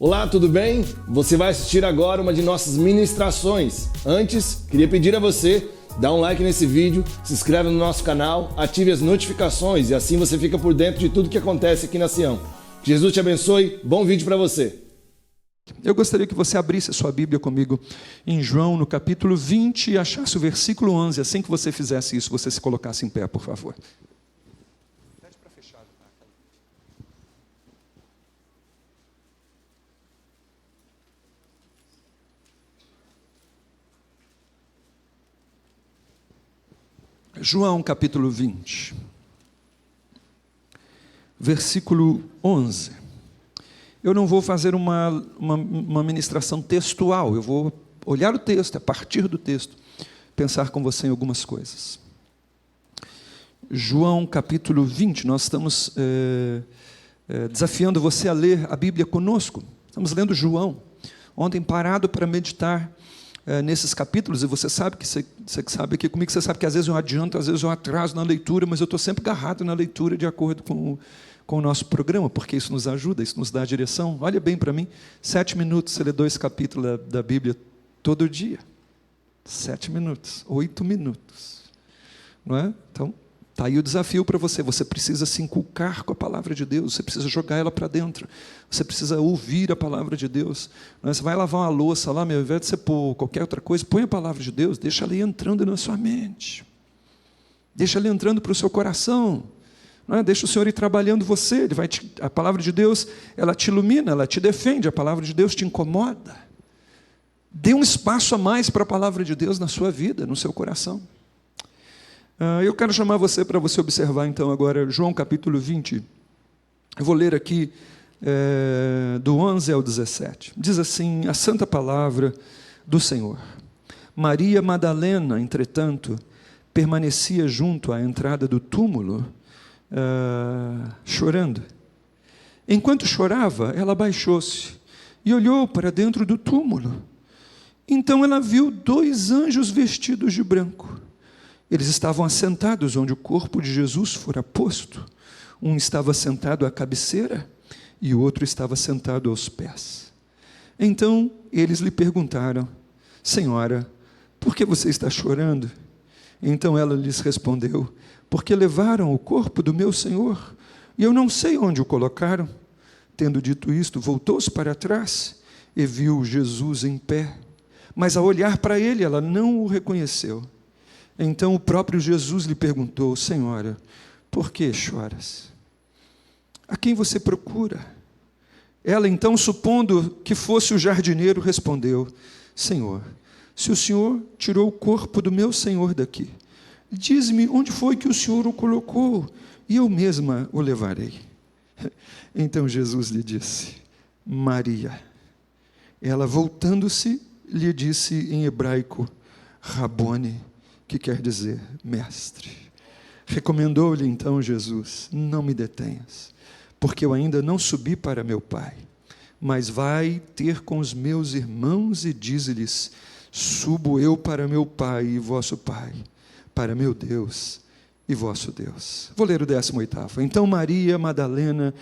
Olá, tudo bem? Você vai assistir agora uma de nossas ministrações. Antes, queria pedir a você, dá um like nesse vídeo, se inscreve no nosso canal, ative as notificações e assim você fica por dentro de tudo que acontece aqui na Sião. Que Jesus te abençoe, bom vídeo para você. Eu gostaria que você abrisse a sua Bíblia comigo em João, no capítulo 20, e achasse o versículo 11. Assim que você fizesse isso, você se colocasse em pé, por favor. João capítulo 20, versículo 11. Eu não vou fazer uma ministração textual, eu vou olhar o texto, a partir do texto, pensar com você em algumas coisas. João capítulo 20, nós estamos desafiando você a ler a Bíblia conosco. Estamos lendo João, ontem parado para meditar nesses capítulos, e você sabe que você sabe aqui comigo, você sabe que às vezes eu adianto, às vezes eu atraso na leitura, mas eu estou sempre agarrado na leitura de acordo com o nosso programa, porque isso nos ajuda, isso nos dá direção. Olha bem para mim, 7 minutos, você lê 2 capítulos da Bíblia todo dia. 7 minutos, 8 minutos. Não é? Então, está aí o desafio para você. Você precisa se inculcar com a palavra de Deus, você precisa jogar ela para dentro, você precisa ouvir a palavra de Deus. Não é? Você vai lavar uma louça lá, ao invés de você pôr qualquer outra coisa, põe a palavra de Deus, deixa ela ir entrando na sua mente, deixa ela entrando para o seu coração. Não é? Deixa o Senhor ir trabalhando você, a palavra de Deus, ela te ilumina, ela te defende, a palavra de Deus te incomoda. Dê um espaço a mais para a palavra de Deus na sua vida, no seu coração. Eu quero chamar você para você observar então agora João capítulo 20. Eu vou ler aqui do 11 ao 17. Diz assim a santa palavra do Senhor. Maria Madalena, entretanto, permanecia junto à entrada do túmulo, chorando. Enquanto chorava, ela abaixou-se e olhou para dentro do túmulo. Então ela viu 2 anjos vestidos de branco. Eles estavam assentados onde o corpo de Jesus fora posto. Um estava sentado à cabeceira e o outro estava sentado aos pés. Então eles lhe perguntaram: Senhora, por que você está chorando? Então ela lhes respondeu: porque levaram o corpo do meu Senhor e eu não sei onde o colocaram. Tendo dito isto, voltou-se para trás e viu Jesus em pé. Mas ao olhar para ele, ela não o reconheceu. Então o próprio Jesus lhe perguntou: Senhora, por que choras? A quem você procura? Ela então, supondo que fosse o jardineiro, respondeu: Senhor, se o Senhor tirou o corpo do meu Senhor daqui, diz-me onde foi que o Senhor o colocou, e eu mesma o levarei. Então Jesus lhe disse: Maria. Ela, voltando-se, lhe disse em hebraico: Rabone, que quer dizer mestre. Recomendou-lhe então Jesus: não me detenhas, porque eu ainda não subi para meu Pai, mas vai ter com os meus irmãos e dize-lhes: subo eu para meu Pai e vosso Pai, para meu Deus e vosso Deus. Vou ler o 18º. Então Maria Madalena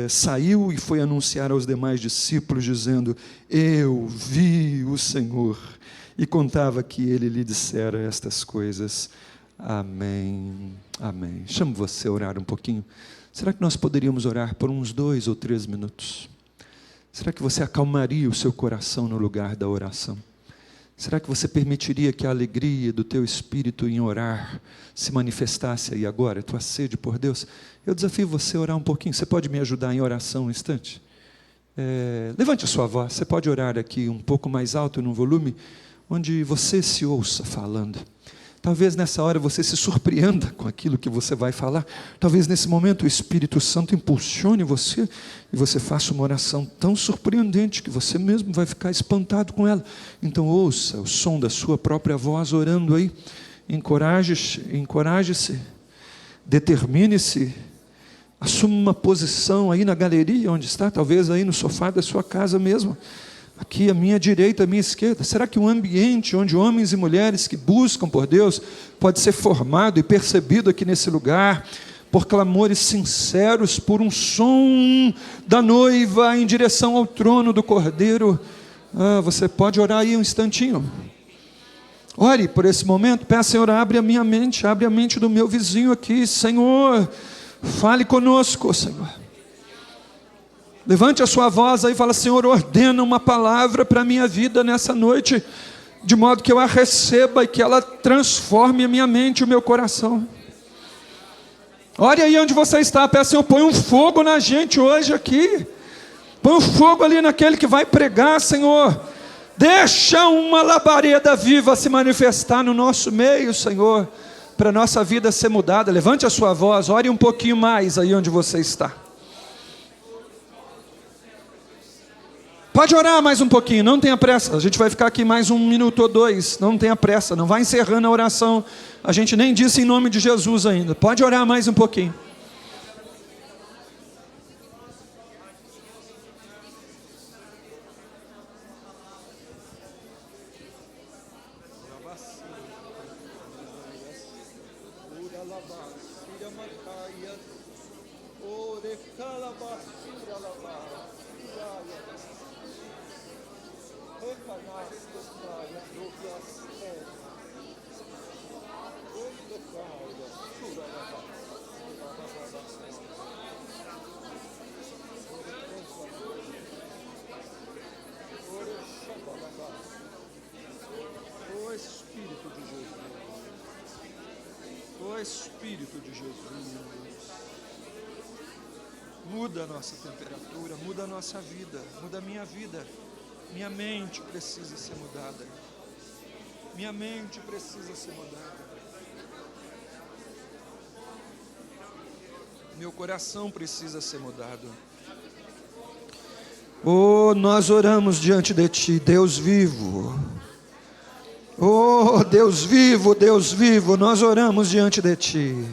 saiu e foi anunciar aos demais discípulos, dizendo: eu vi o Senhor, e contava que ele lhe dissera estas coisas. Amém, amém. Chamo você a orar um pouquinho. Será que nós poderíamos orar por uns 2 ou 3 minutos? Será que você acalmaria o seu coração no lugar da oração? Será que você permitiria que a alegria do teu espírito em orar se manifestasse aí agora, a tua sede por Deus? Eu desafio você a orar um pouquinho. Você pode me ajudar em oração um instante? Levante a sua voz. Você pode orar aqui um pouco mais alto no volume, onde você se ouça falando. Talvez nessa hora você se surpreenda com aquilo que você vai falar. Talvez nesse momento o Espírito Santo impulsione você e você faça uma oração tão surpreendente que você mesmo vai ficar espantado com ela. Então ouça o som da sua própria voz orando aí. Encoraje-se, determine-se, assuma uma posição aí na galeria onde está, talvez aí no sofá da sua casa mesmo. Aqui à minha direita, à minha esquerda. Será que um ambiente onde homens e mulheres que buscam por Deus pode ser formado e percebido aqui nesse lugar? por clamores sinceros, por um som da noiva em direção ao trono do Cordeiro. Você pode orar aí um instantinho. Ore por esse momento, peça, Senhor, abre a minha mente, abre a mente do meu vizinho aqui, Senhor, fale conosco, Senhor. Levante a sua voz aí e fala, Senhor, ordena uma palavra para a minha vida nessa noite, de modo que eu a receba e que ela transforme a minha mente e o meu coração. Ore aí onde você está, peça, Senhor, põe um fogo na gente hoje aqui, põe um fogo ali naquele que vai pregar, Senhor. Deixa uma labareda viva se manifestar no nosso meio, Senhor, para a nossa vida ser mudada. Levante a sua voz, ore um pouquinho mais aí onde você está. Pode orar mais um pouquinho, não tenha pressa. A gente vai ficar aqui mais 1 minuto ou 2. Não tenha pressa, não vai encerrando a oração. A gente nem disse em nome de Jesus ainda. Pode orar mais um pouquinho. Espírito de Jesus, muda a nossa temperatura, muda a nossa vida, muda a minha vida. Minha mente precisa ser mudada. Minha mente precisa ser mudada. Meu coração precisa ser mudado. Oh, nós oramos diante de Ti, Deus vivo. Oh, Deus vivo, nós oramos diante de Ti.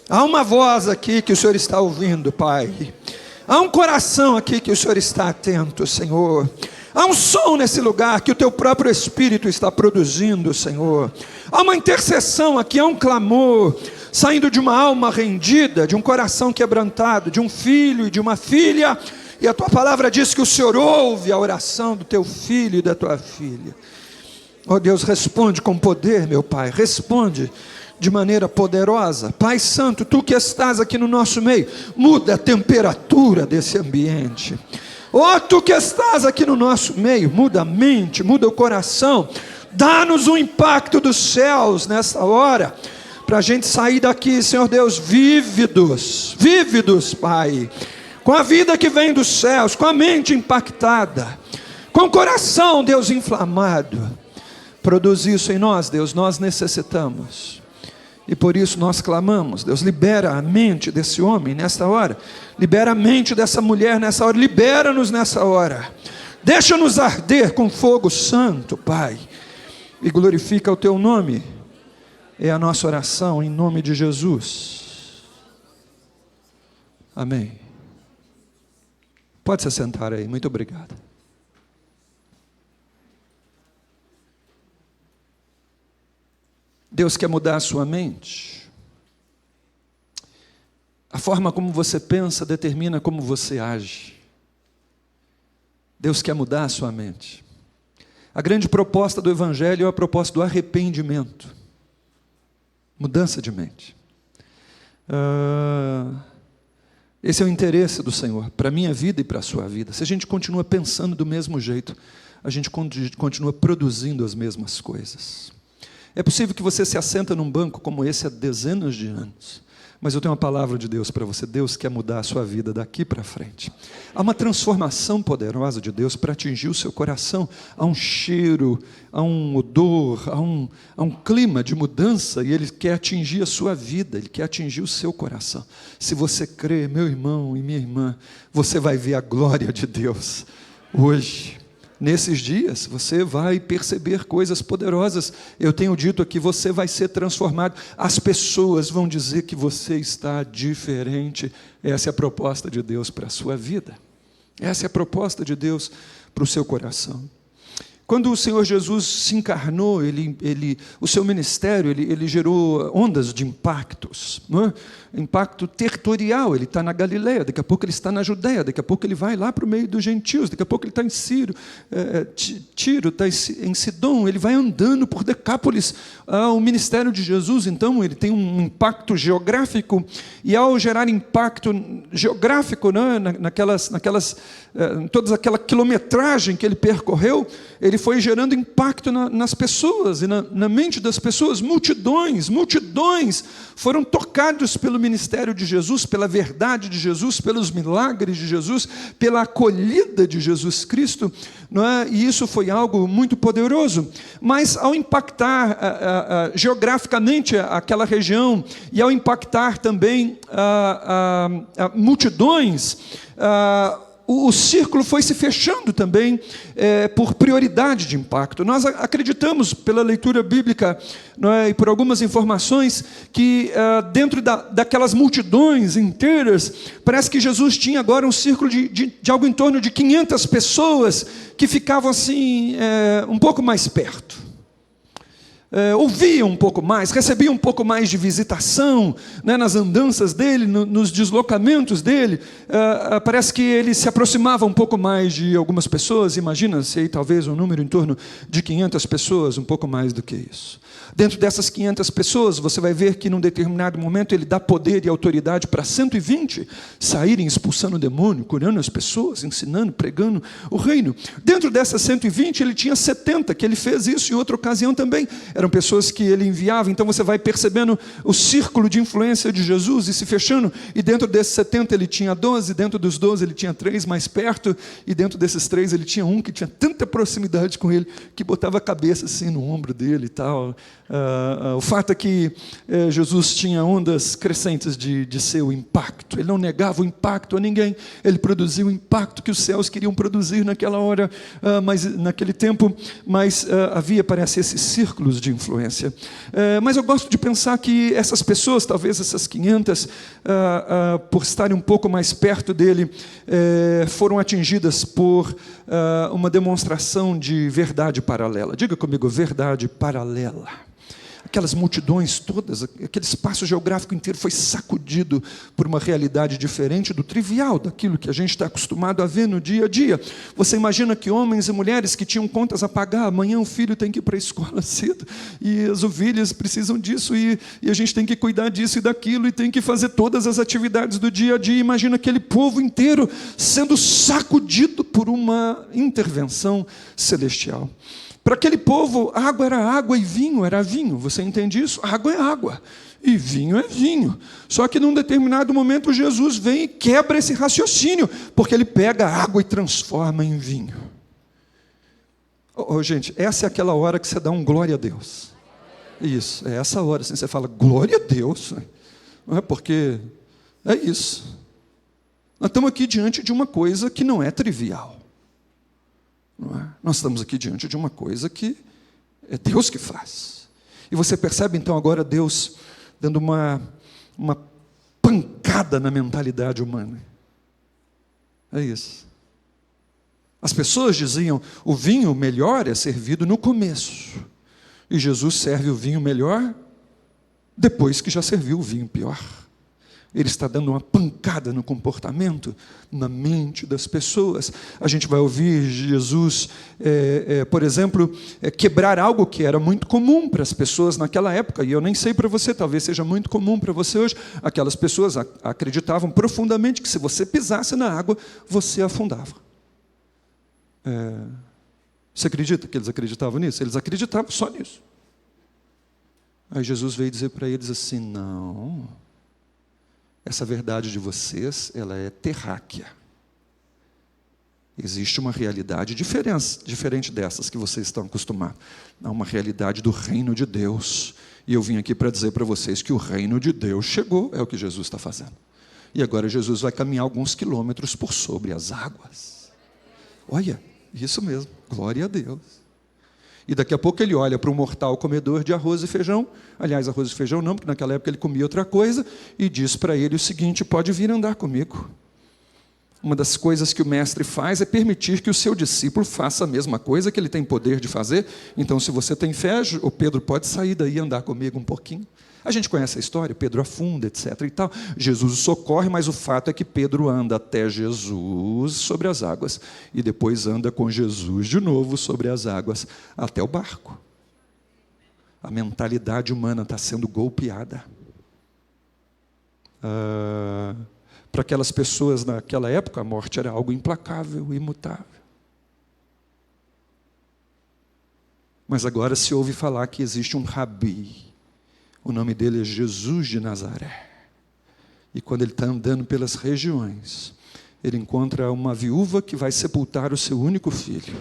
Há uma voz aqui que o Senhor está ouvindo, Pai. Há um coração aqui que o Senhor está atento, Senhor. Há um som nesse lugar que o Teu próprio Espírito está produzindo, Senhor. Há uma intercessão aqui, há um clamor saindo de uma alma rendida, de um coração quebrantado, de um filho e de uma filha. E a Tua palavra diz que o Senhor ouve a oração do Teu filho e da Tua filha. Oh Deus, responde com poder, meu Pai, responde de maneira poderosa. Pai Santo, Tu que estás aqui no nosso meio, muda a temperatura desse ambiente. Oh, Tu que estás aqui no nosso meio, muda a mente, muda o coração, dá-nos um impacto dos céus nessa hora, para a gente sair daqui, Senhor Deus, vívidos, Pai, com a vida que vem dos céus, com a mente impactada, com o coração, Deus, inflamado. Produz isso em nós, Deus, nós necessitamos. E por isso nós clamamos, Deus, libera a mente desse homem nesta hora. Libera a mente dessa mulher nessa hora. Libera-nos nessa hora. Deixa-nos arder com fogo santo, Pai. E glorifica o Teu nome. É a nossa oração em nome de Jesus. Amém. Pode se sentar aí, muito obrigado. Deus quer mudar a sua mente. A forma como você pensa determina como você age. Deus quer mudar a sua mente. A grande proposta do Evangelho é a proposta do arrependimento. Mudança de mente. Esse é o interesse do Senhor para a minha vida e para a sua vida. Se a gente continua pensando do mesmo jeito, a gente continua produzindo as mesmas coisas. É possível que você se assenta num banco como esse há dezenas de anos, mas eu tenho uma palavra de Deus para você. Deus quer mudar a sua vida daqui para frente. Há uma transformação poderosa de Deus para atingir o seu coração. Há um cheiro, há um odor, há um clima de mudança, e Ele quer atingir a sua vida, Ele quer atingir o seu coração. Se você crê, meu irmão e minha irmã, você vai ver a glória de Deus hoje. Nesses dias, você vai perceber coisas poderosas. Eu tenho dito aqui, você vai ser transformado. As pessoas vão dizer que você está diferente. Essa é a proposta de Deus para a sua vida. Essa é a proposta de Deus para o seu coração. Quando o Senhor Jesus se encarnou, o seu ministério, ele gerou ondas de impactos, não é? Impacto territorial. Ele está na Galileia, daqui a pouco ele está na Judéia, daqui a pouco ele vai lá para o meio dos gentios, daqui a pouco ele está em Tiro, está em Sidom, ele vai andando por Decápolis. O ministério de Jesus, então, ele tem um impacto geográfico, e ao gerar impacto geográfico, né, toda aquela quilometragem que ele percorreu, ele foi gerando impacto nas pessoas e na mente das pessoas. Multidões foram tocados pelo ministério de Jesus, pela verdade de Jesus, pelos milagres de Jesus, pela acolhida de Jesus Cristo, não é? E isso foi algo muito poderoso. Mas ao impactar geograficamente aquela região, e ao impactar também multidões, o círculo foi se fechando também por prioridade de impacto. Nós acreditamos, pela leitura bíblica, não é, e por algumas informações, que dentro daquelas multidões inteiras, parece que Jesus tinha agora um círculo de algo em torno de 500 pessoas que ficavam assim, um pouco mais perto. Ouvia um pouco mais, recebia um pouco mais de visitação, né, nas andanças dele, nos deslocamentos dele. Parece que ele se aproximava um pouco mais de algumas pessoas. Imagina-se aí talvez um número em torno de 500 pessoas, um pouco mais do que isso. Dentro dessas 500 pessoas, você vai ver que num determinado momento ele dá poder e autoridade para 120 saírem expulsando o demônio, curando as pessoas, ensinando, pregando o reino. Dentro dessas 120 ele tinha 70, que ele fez isso em outra ocasião também. Eram pessoas que ele enviava. Então você vai percebendo o círculo de influência de Jesus e se fechando. E dentro desses 70 ele tinha 12, dentro dos 12 ele tinha 3 mais perto, e dentro desses 3 ele tinha um que tinha tanta proximidade com ele, que botava a cabeça assim no ombro dele e tal. O fato é que Jesus tinha ondas crescentes de seu impacto. Ele não negava o impacto a ninguém. Ele produzia o impacto que os céus queriam produzir naquela hora, naquele tempo. Mas havia, parece, esses círculos de influência. Mas eu gosto de pensar que essas pessoas, talvez essas 500, por estarem um pouco mais perto dele, foram atingidas por uma demonstração de verdade paralela. Diga comigo, verdade paralela. Aquelas multidões todas, aquele espaço geográfico inteiro foi sacudido por uma realidade diferente do trivial, daquilo que a gente está acostumado a ver no dia a dia. Você imagina que homens e mulheres que tinham contas a pagar, amanhã o filho tem que ir para a escola cedo, e as ovelhas precisam disso, e a gente tem que cuidar disso e daquilo, e tem que fazer todas as atividades do dia a dia. Imagina aquele povo inteiro sendo sacudido por uma intervenção celestial. Para aquele povo, água era água e vinho era vinho. Você entende isso? Água é água e vinho é vinho. Só que num determinado momento Jesus vem e quebra esse raciocínio, porque ele pega a água e transforma em vinho. Gente, essa é aquela hora que você dá um glória a Deus. Isso, é essa hora, assim, você fala glória a Deus. Não é porque é isso. Nós estamos aqui diante de uma coisa que não é trivial. Não é? Nós estamos aqui diante de uma coisa que é Deus que faz. E você percebe então agora Deus dando uma pancada na mentalidade humana. É isso. As pessoas diziam, o vinho melhor é servido no começo. E Jesus serve o vinho melhor depois que já serviu o vinho pior. Ele está dando uma pancada no comportamento, na mente das pessoas. A gente vai ouvir Jesus, por exemplo, quebrar algo que era muito comum para as pessoas naquela época. E eu nem sei para você, talvez seja muito comum para você hoje. Aquelas pessoas acreditavam profundamente que se você pisasse na água, você afundava. Você acredita que eles acreditavam nisso? Eles acreditavam só nisso. Aí Jesus veio dizer para eles assim, não... Essa verdade de vocês, ela é terráquea. Existe uma realidade diferente dessas que vocês estão acostumados. Há uma realidade do reino de Deus. E eu vim aqui para dizer para vocês que o reino de Deus chegou, é o que Jesus está fazendo. E agora Jesus vai caminhar alguns quilômetros por sobre as águas. Olha, isso mesmo, glória a Deus. E daqui a pouco ele olha para um mortal comedor de arroz e feijão, aliás, arroz e feijão não, porque naquela época ele comia outra coisa, e diz para ele o seguinte, pode vir andar comigo. Uma das coisas que o mestre faz é permitir que o seu discípulo faça a mesma coisa que ele tem poder de fazer. Então, se você tem fé, o Pedro pode sair daí e andar comigo um pouquinho. A gente conhece a história, Pedro afunda, etc. e tal. Jesus o socorre, mas o fato é que Pedro anda até Jesus sobre as águas e depois anda com Jesus de novo sobre as águas até o barco. A mentalidade humana está sendo golpeada. Para aquelas pessoas naquela época, a morte era algo implacável, imutável. Mas agora se ouve falar que existe um rabi. O nome dele é Jesus de Nazaré. E quando ele está andando pelas regiões, ele encontra uma viúva que vai sepultar o seu único filho.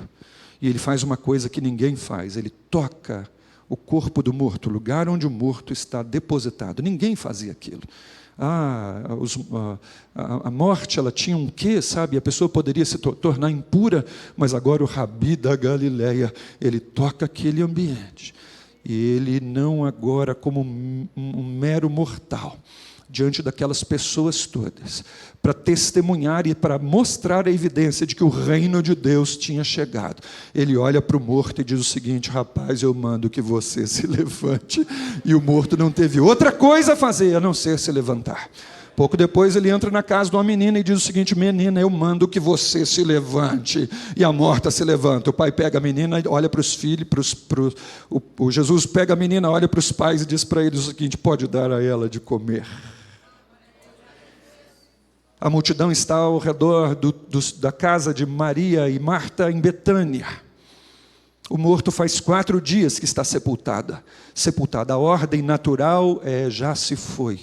E ele faz uma coisa que ninguém faz. Ele toca o corpo do morto, o lugar onde o morto está depositado. Ninguém fazia aquilo. A morte, ela tinha um quê, sabe? A pessoa poderia se tornar impura, mas agora o rabi da Galileia, ele toca aquele ambiente. E ele não agora como um mero mortal, diante daquelas pessoas todas, para testemunhar e para mostrar a evidência de que o reino de Deus tinha chegado. Ele olha para o morto e diz o seguinte: rapaz, eu mando que você se levante. E o morto não teve outra coisa a fazer a não ser se levantar. Pouco depois ele entra na casa de uma menina e diz o seguinte: menina, eu mando que você se levante. E a morta se levanta. O pai pega a menina, olha para os filhos, o Jesus pega a menina, olha para os pais e diz para eles o seguinte: pode dar a ela de comer. A multidão está ao redor da casa de Maria e Marta em Betânia. O morto faz 4 dias que está sepultada. A ordem natural já se foi.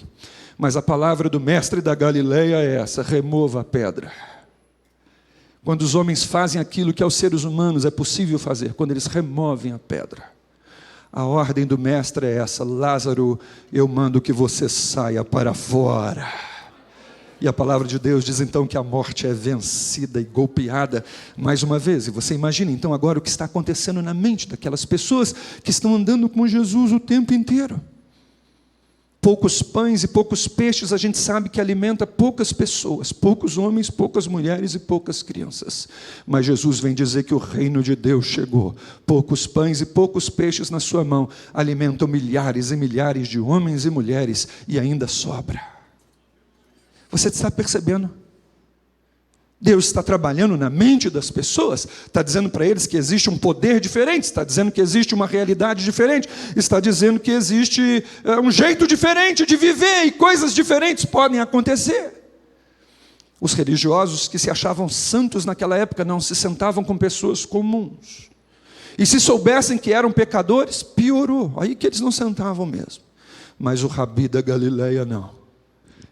Mas a palavra do mestre da Galileia é essa: remova a pedra. Quando os homens fazem aquilo que aos seres humanos é possível fazer, quando eles removem a pedra. A ordem do mestre é essa: Lázaro, eu mando que você saia para fora. E a palavra de Deus diz então que a morte é vencida e golpeada mais uma vez. E você imagina então agora o que está acontecendo na mente daquelas pessoas que estão andando com Jesus o tempo inteiro. Poucos pães e poucos peixes, a gente sabe que alimenta poucas pessoas, poucos homens, poucas mulheres e poucas crianças. Mas Jesus vem dizer que o reino de Deus chegou. Poucos pães e poucos peixes na sua mão alimentam milhares e milhares de homens e mulheres e ainda sobra. Você está percebendo? Deus está trabalhando na mente das pessoas, está dizendo para eles que existe um poder diferente, está dizendo que existe uma realidade diferente, está dizendo que existe um jeito diferente de viver e coisas diferentes podem acontecer. Os religiosos que se achavam santos naquela época não se sentavam com pessoas comuns. E se soubessem que eram pecadores, piorou, aí que eles não sentavam mesmo. Mas o rabi da Galileia não.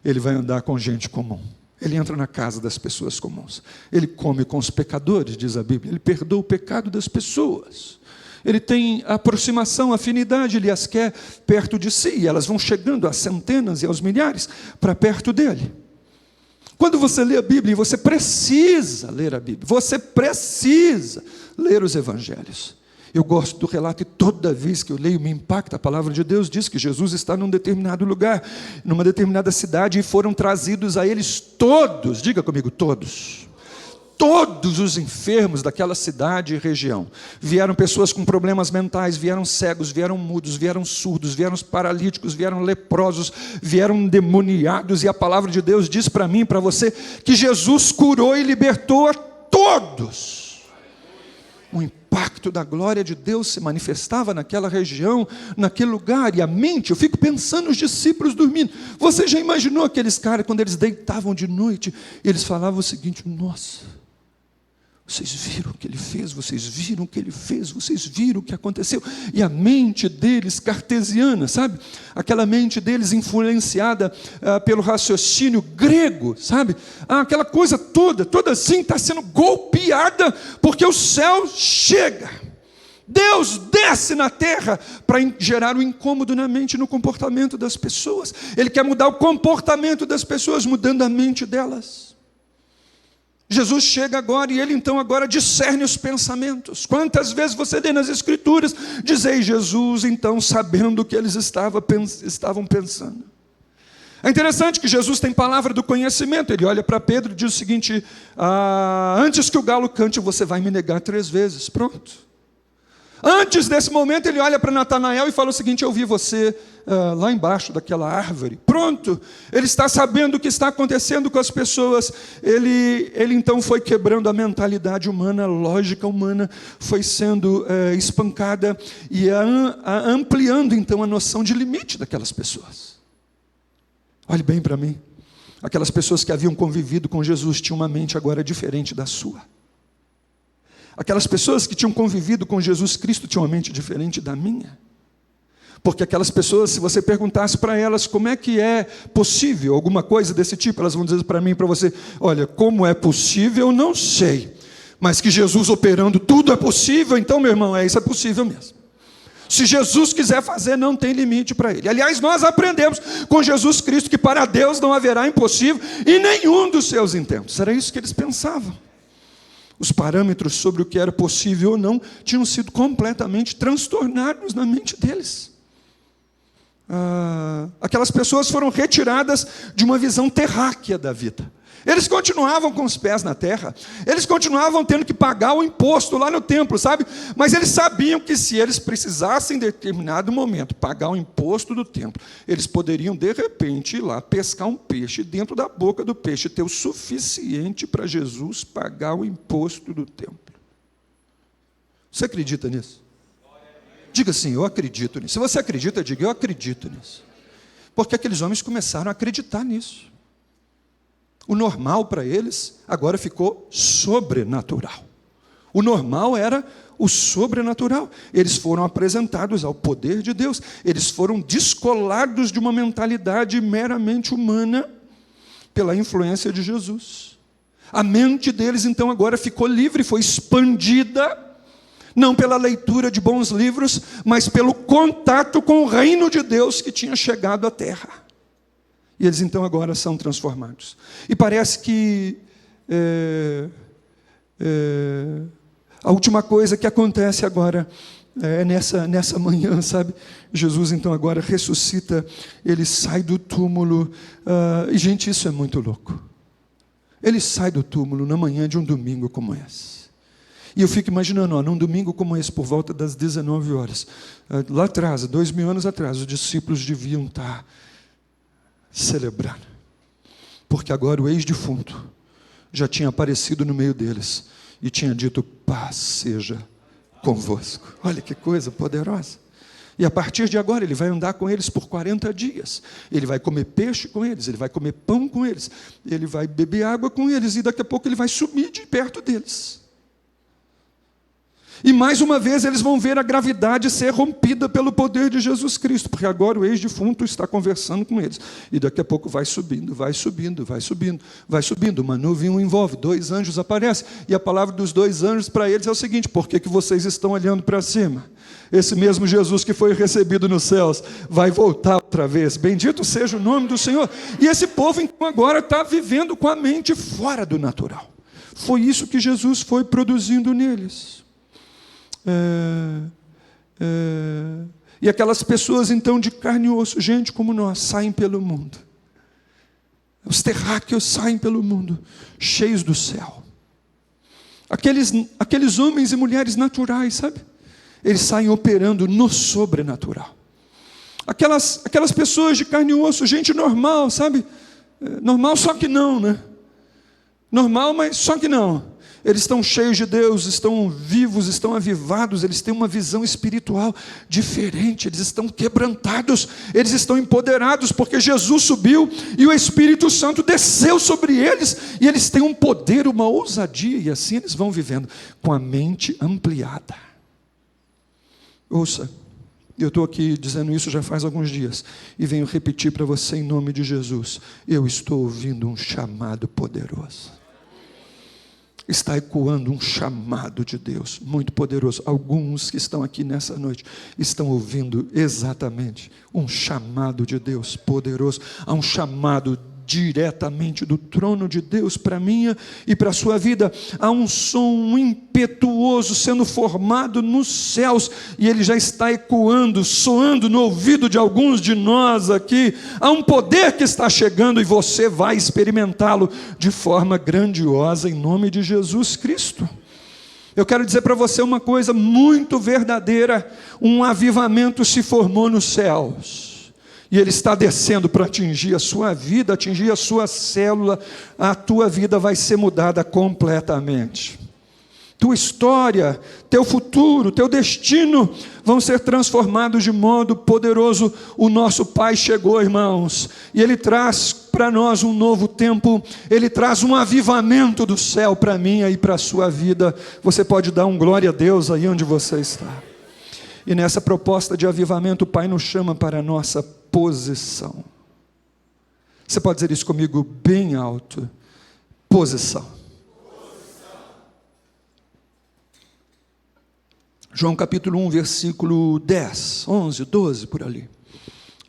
Ele vai andar com gente comum. Ele entra na casa das pessoas comuns. Ele come com os pecadores, diz a Bíblia. Ele perdoa o pecado das pessoas. Ele tem aproximação, afinidade, ele as quer perto de si. E elas vão chegando às centenas e aos milhares para perto dele. Quando você lê a Bíblia, e você precisa ler a Bíblia, você precisa ler os evangelhos. Eu gosto do relato e toda vez que eu leio me impacta. A palavra de Deus diz que Jesus está num determinado lugar, numa determinada cidade, e foram trazidos a eles todos, diga comigo, todos os enfermos daquela cidade e região. Vieram pessoas com problemas mentais, vieram cegos, vieram mudos, vieram surdos, vieram paralíticos, vieram leprosos, vieram endemoniados, e a palavra de Deus diz para mim e para você que Jesus curou e libertou a todos. O impacto da glória de Deus se manifestava naquela região, naquele lugar, e a mente, eu fico pensando os discípulos dormindo. Você já imaginou aqueles caras, quando eles deitavam de noite, eles falavam o seguinte: nossa, vocês viram o que ele fez, vocês viram o que ele fez, vocês viram o que aconteceu. E a mente deles cartesiana, sabe? Aquela mente deles influenciada pelo raciocínio grego, sabe? Aquela coisa toda assim está sendo golpeada, porque o céu chega. Deus desce na terra para gerar um incômodo na mente e no comportamento das pessoas. Ele quer mudar o comportamento das pessoas, mudando a mente delas. Jesus chega agora e ele então agora discerne os pensamentos. Quantas vezes você lê nas Escrituras, dizei Jesus então sabendo o que eles estavam pensando. É interessante que Jesus tem palavra do conhecimento. Ele olha para Pedro e diz o seguinte: antes que o galo cante, você vai me negar 3 vezes. Pronto. Antes desse momento, ele olha para Natanael e fala o seguinte: eu vi você lá embaixo daquela árvore. Pronto. Ele está sabendo o que está acontecendo com as pessoas. Ele então foi quebrando a mentalidade humana, a lógica humana, foi sendo espancada e ampliando então a noção de limite daquelas pessoas. Olhe bem para mim. Aquelas pessoas que haviam convivido com Jesus tinham uma mente agora diferente da sua. Aquelas pessoas que tinham convivido com Jesus Cristo tinham uma mente diferente da minha. Porque aquelas pessoas, se você perguntasse para elas como é que é possível alguma coisa desse tipo, elas vão dizer para mim e para você: olha, como é possível, eu não sei. Mas que Jesus operando tudo é possível, então, meu irmão, isso é possível mesmo. Se Jesus quiser fazer, não tem limite para ele. Aliás, nós aprendemos com Jesus Cristo que para Deus não haverá impossível em nenhum dos seus intentos. Era isso que eles pensavam. Os parâmetros sobre o que era possível ou não tinham sido completamente transtornados na mente deles. Aquelas pessoas foram retiradas de uma visão terráquea da vida. Eles continuavam com os pés na terra, eles continuavam tendo que pagar o imposto lá no templo, sabe? Mas eles sabiam que se eles precisassem em determinado momento pagar o imposto do templo, eles poderiam de repente ir lá pescar um peixe dentro da boca do peixe, ter o suficiente para Jesus pagar o imposto do templo. Você acredita nisso? Diga assim: eu acredito nisso. Se você acredita, diga: eu acredito nisso. Porque aqueles homens começaram a acreditar nisso. O normal para eles agora ficou sobrenatural. O normal era o sobrenatural. Eles foram apresentados ao poder de Deus. Eles foram descolados de uma mentalidade meramente humana pela influência de Jesus. A mente deles então agora ficou livre, foi expandida, não pela leitura de bons livros, mas pelo contato com o reino de Deus que tinha chegado à terra. E eles então agora são transformados. E parece que a última coisa que acontece agora é nessa manhã, sabe? Jesus então agora ressuscita, ele sai do túmulo. E gente, isso é muito louco. Ele sai do túmulo na manhã de um domingo como esse. E eu fico imaginando, num domingo como esse, por volta das 19 horas, lá atrás, 2000 anos atrás, os discípulos deviam estar celebrando, porque agora o ex-defunto já tinha aparecido no meio deles e tinha dito: paz seja convosco. Olha que coisa poderosa. E a partir de agora ele vai andar com eles por 40 dias, ele vai comer peixe com eles, ele vai comer pão com eles, ele vai beber água com eles, e daqui a pouco ele vai sumir de perto deles. E mais uma vez eles vão ver a gravidade ser rompida pelo poder de Jesus Cristo, porque agora o ex-defunto está conversando com eles, e daqui a pouco vai subindo, vai subindo, vai subindo, vai subindo, uma nuvem o envolve, 2 anjos aparecem, e a palavra dos 2 anjos para eles é o seguinte: por que vocês estão olhando para cima? Esse mesmo Jesus que foi recebido nos céus vai voltar outra vez, bendito seja o nome do Senhor. E esse povo então agora está vivendo com a mente fora do natural. Foi isso que Jesus foi produzindo neles. E aquelas pessoas então de carne e osso, gente como nós, saem pelo mundo. Os terráqueos saem pelo mundo, cheios do céu. Aqueles homens e mulheres naturais, sabe? Eles saem operando no sobrenatural. Aquelas pessoas de carne e osso, gente normal, sabe? Normal, só que não, né? Normal, mas só que não. Eles estão cheios de Deus, estão vivos, estão avivados, eles têm uma visão espiritual diferente, eles estão quebrantados, eles estão empoderados, porque Jesus subiu e o Espírito Santo desceu sobre eles, e eles têm um poder, uma ousadia, e assim eles vão vivendo com a mente ampliada. Ouça, eu estou aqui dizendo isso já faz alguns dias, e venho repetir para você em nome de Jesus: eu estou ouvindo um chamado poderoso. Está ecoando um chamado de Deus muito poderoso. Alguns que estão aqui nessa noite estão ouvindo exatamente um chamado de Deus poderoso. Há um chamado diretamente do trono de Deus para a minha e para a sua vida. Há um som impetuoso sendo formado nos céus, e ele já está ecoando, soando no ouvido de alguns de nós aqui. Há um poder que está chegando, e você vai experimentá-lo de forma grandiosa, em nome de Jesus Cristo. Eu quero dizer para você uma coisa muito verdadeira: um avivamento se formou nos céus, e ele está descendo para atingir a sua vida, atingir a sua célula. A tua vida vai ser mudada completamente. Tua história, teu futuro, teu destino vão ser transformados de modo poderoso. O nosso Pai chegou, irmãos, e Ele traz para nós um novo tempo. Ele traz um avivamento do céu para a minha e para a sua vida. Você pode dar um glória a Deus aí onde você está. E nessa proposta de avivamento, o Pai nos chama para a nossa posição. Você pode dizer isso comigo bem alto: posição. João capítulo 1, versículo 10, 11, 12, por ali.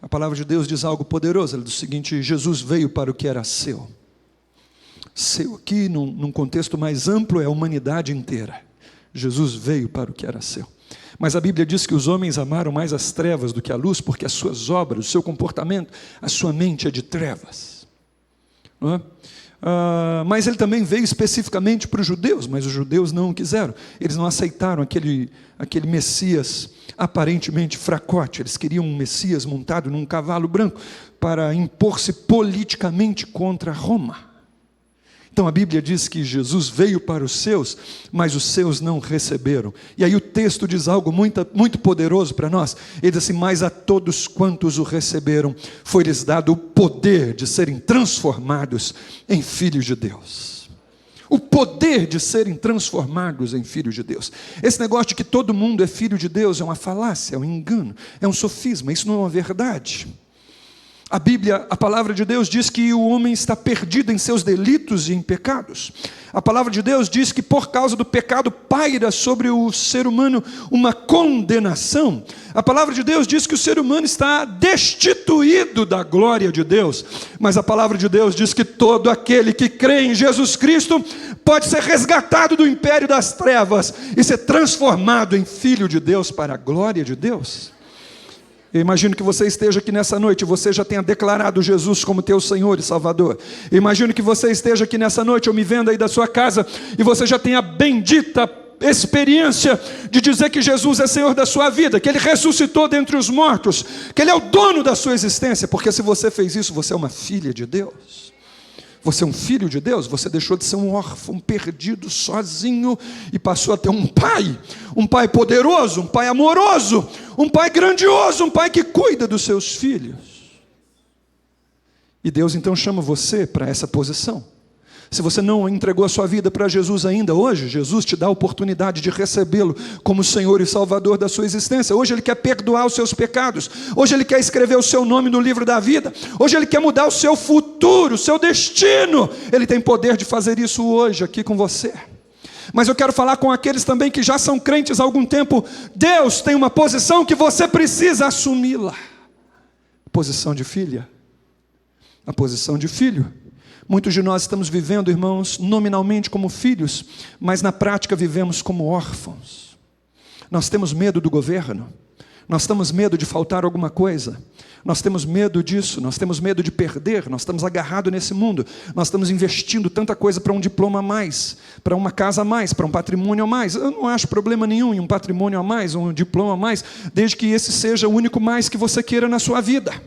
A palavra de Deus diz algo poderoso. Ela diz o seguinte: Jesus veio para o que era seu. Seu aqui, num contexto mais amplo, é a humanidade inteira. Jesus veio para o que era seu. Mas a Bíblia diz que os homens amaram mais as trevas do que a luz, porque as suas obras, o seu comportamento, a sua mente é de trevas. Não é? Mas ele também veio especificamente para os judeus, mas os judeus não o quiseram. Eles não aceitaram aquele Messias aparentemente fracote. Eles queriam um Messias montado num cavalo branco para impor-se politicamente contra Roma. Então a Bíblia diz que Jesus veio para os seus, mas os seus não receberam. E aí o texto diz algo muito poderoso para nós. Ele diz assim: mas a todos quantos o receberam, foi-lhes dado o poder de serem transformados em filhos de Deus. O poder de serem transformados em filhos de Deus. Esse negócio de que todo mundo é filho de Deus é uma falácia, é um engano, é um sofisma. Isso não é uma verdade. A Bíblia, a palavra de Deus diz que o homem está perdido em seus delitos e em pecados. A palavra de Deus diz que por causa do pecado paira sobre o ser humano uma condenação. A palavra de Deus diz que o ser humano está destituído da glória de Deus. Mas a palavra de Deus diz que todo aquele que crê em Jesus Cristo pode ser resgatado do império das trevas e ser transformado em filho de Deus para a glória de Deus. Eu imagino que você esteja aqui nessa noite, você já tenha declarado Jesus como teu Senhor e Salvador. Eu imagino que você esteja aqui nessa noite, ou me vendo aí da sua casa, e você já tenha a bendita experiência de dizer que Jesus é Senhor da sua vida, que Ele ressuscitou dentre os mortos, que Ele é o dono da sua existência. Porque se você fez isso, você é uma filha de Deus. Você é um filho de Deus. Você deixou de ser um órfão perdido, sozinho, e passou a ter um pai poderoso, um pai amoroso, um pai grandioso, um pai que cuida dos seus filhos. E Deus então chama você para essa posição. Se você não entregou a sua vida para Jesus ainda, hoje Jesus te dá a oportunidade de recebê-lo como Senhor e Salvador da sua existência. Hoje Ele quer perdoar os seus pecados. Hoje Ele quer escrever o seu nome no livro da vida. Hoje Ele quer mudar o seu futuro, o seu destino. Ele tem poder de fazer isso hoje aqui com você. Mas eu quero falar com aqueles também que já são crentes há algum tempo. Deus tem uma posição que você precisa assumi-la. A posição de filha. A posição de filho. Muitos de nós estamos vivendo, irmãos, nominalmente como filhos, mas na prática vivemos como órfãos. Nós temos medo do governo, nós temos medo de faltar alguma coisa, nós temos medo disso, nós temos medo de perder, nós estamos agarrados nesse mundo, nós estamos investindo tanta coisa para um diploma a mais, para uma casa a mais, para um patrimônio a mais. Eu não acho problema nenhum em um patrimônio a mais, um diploma a mais, desde que esse seja o único mais que você queira na sua vida.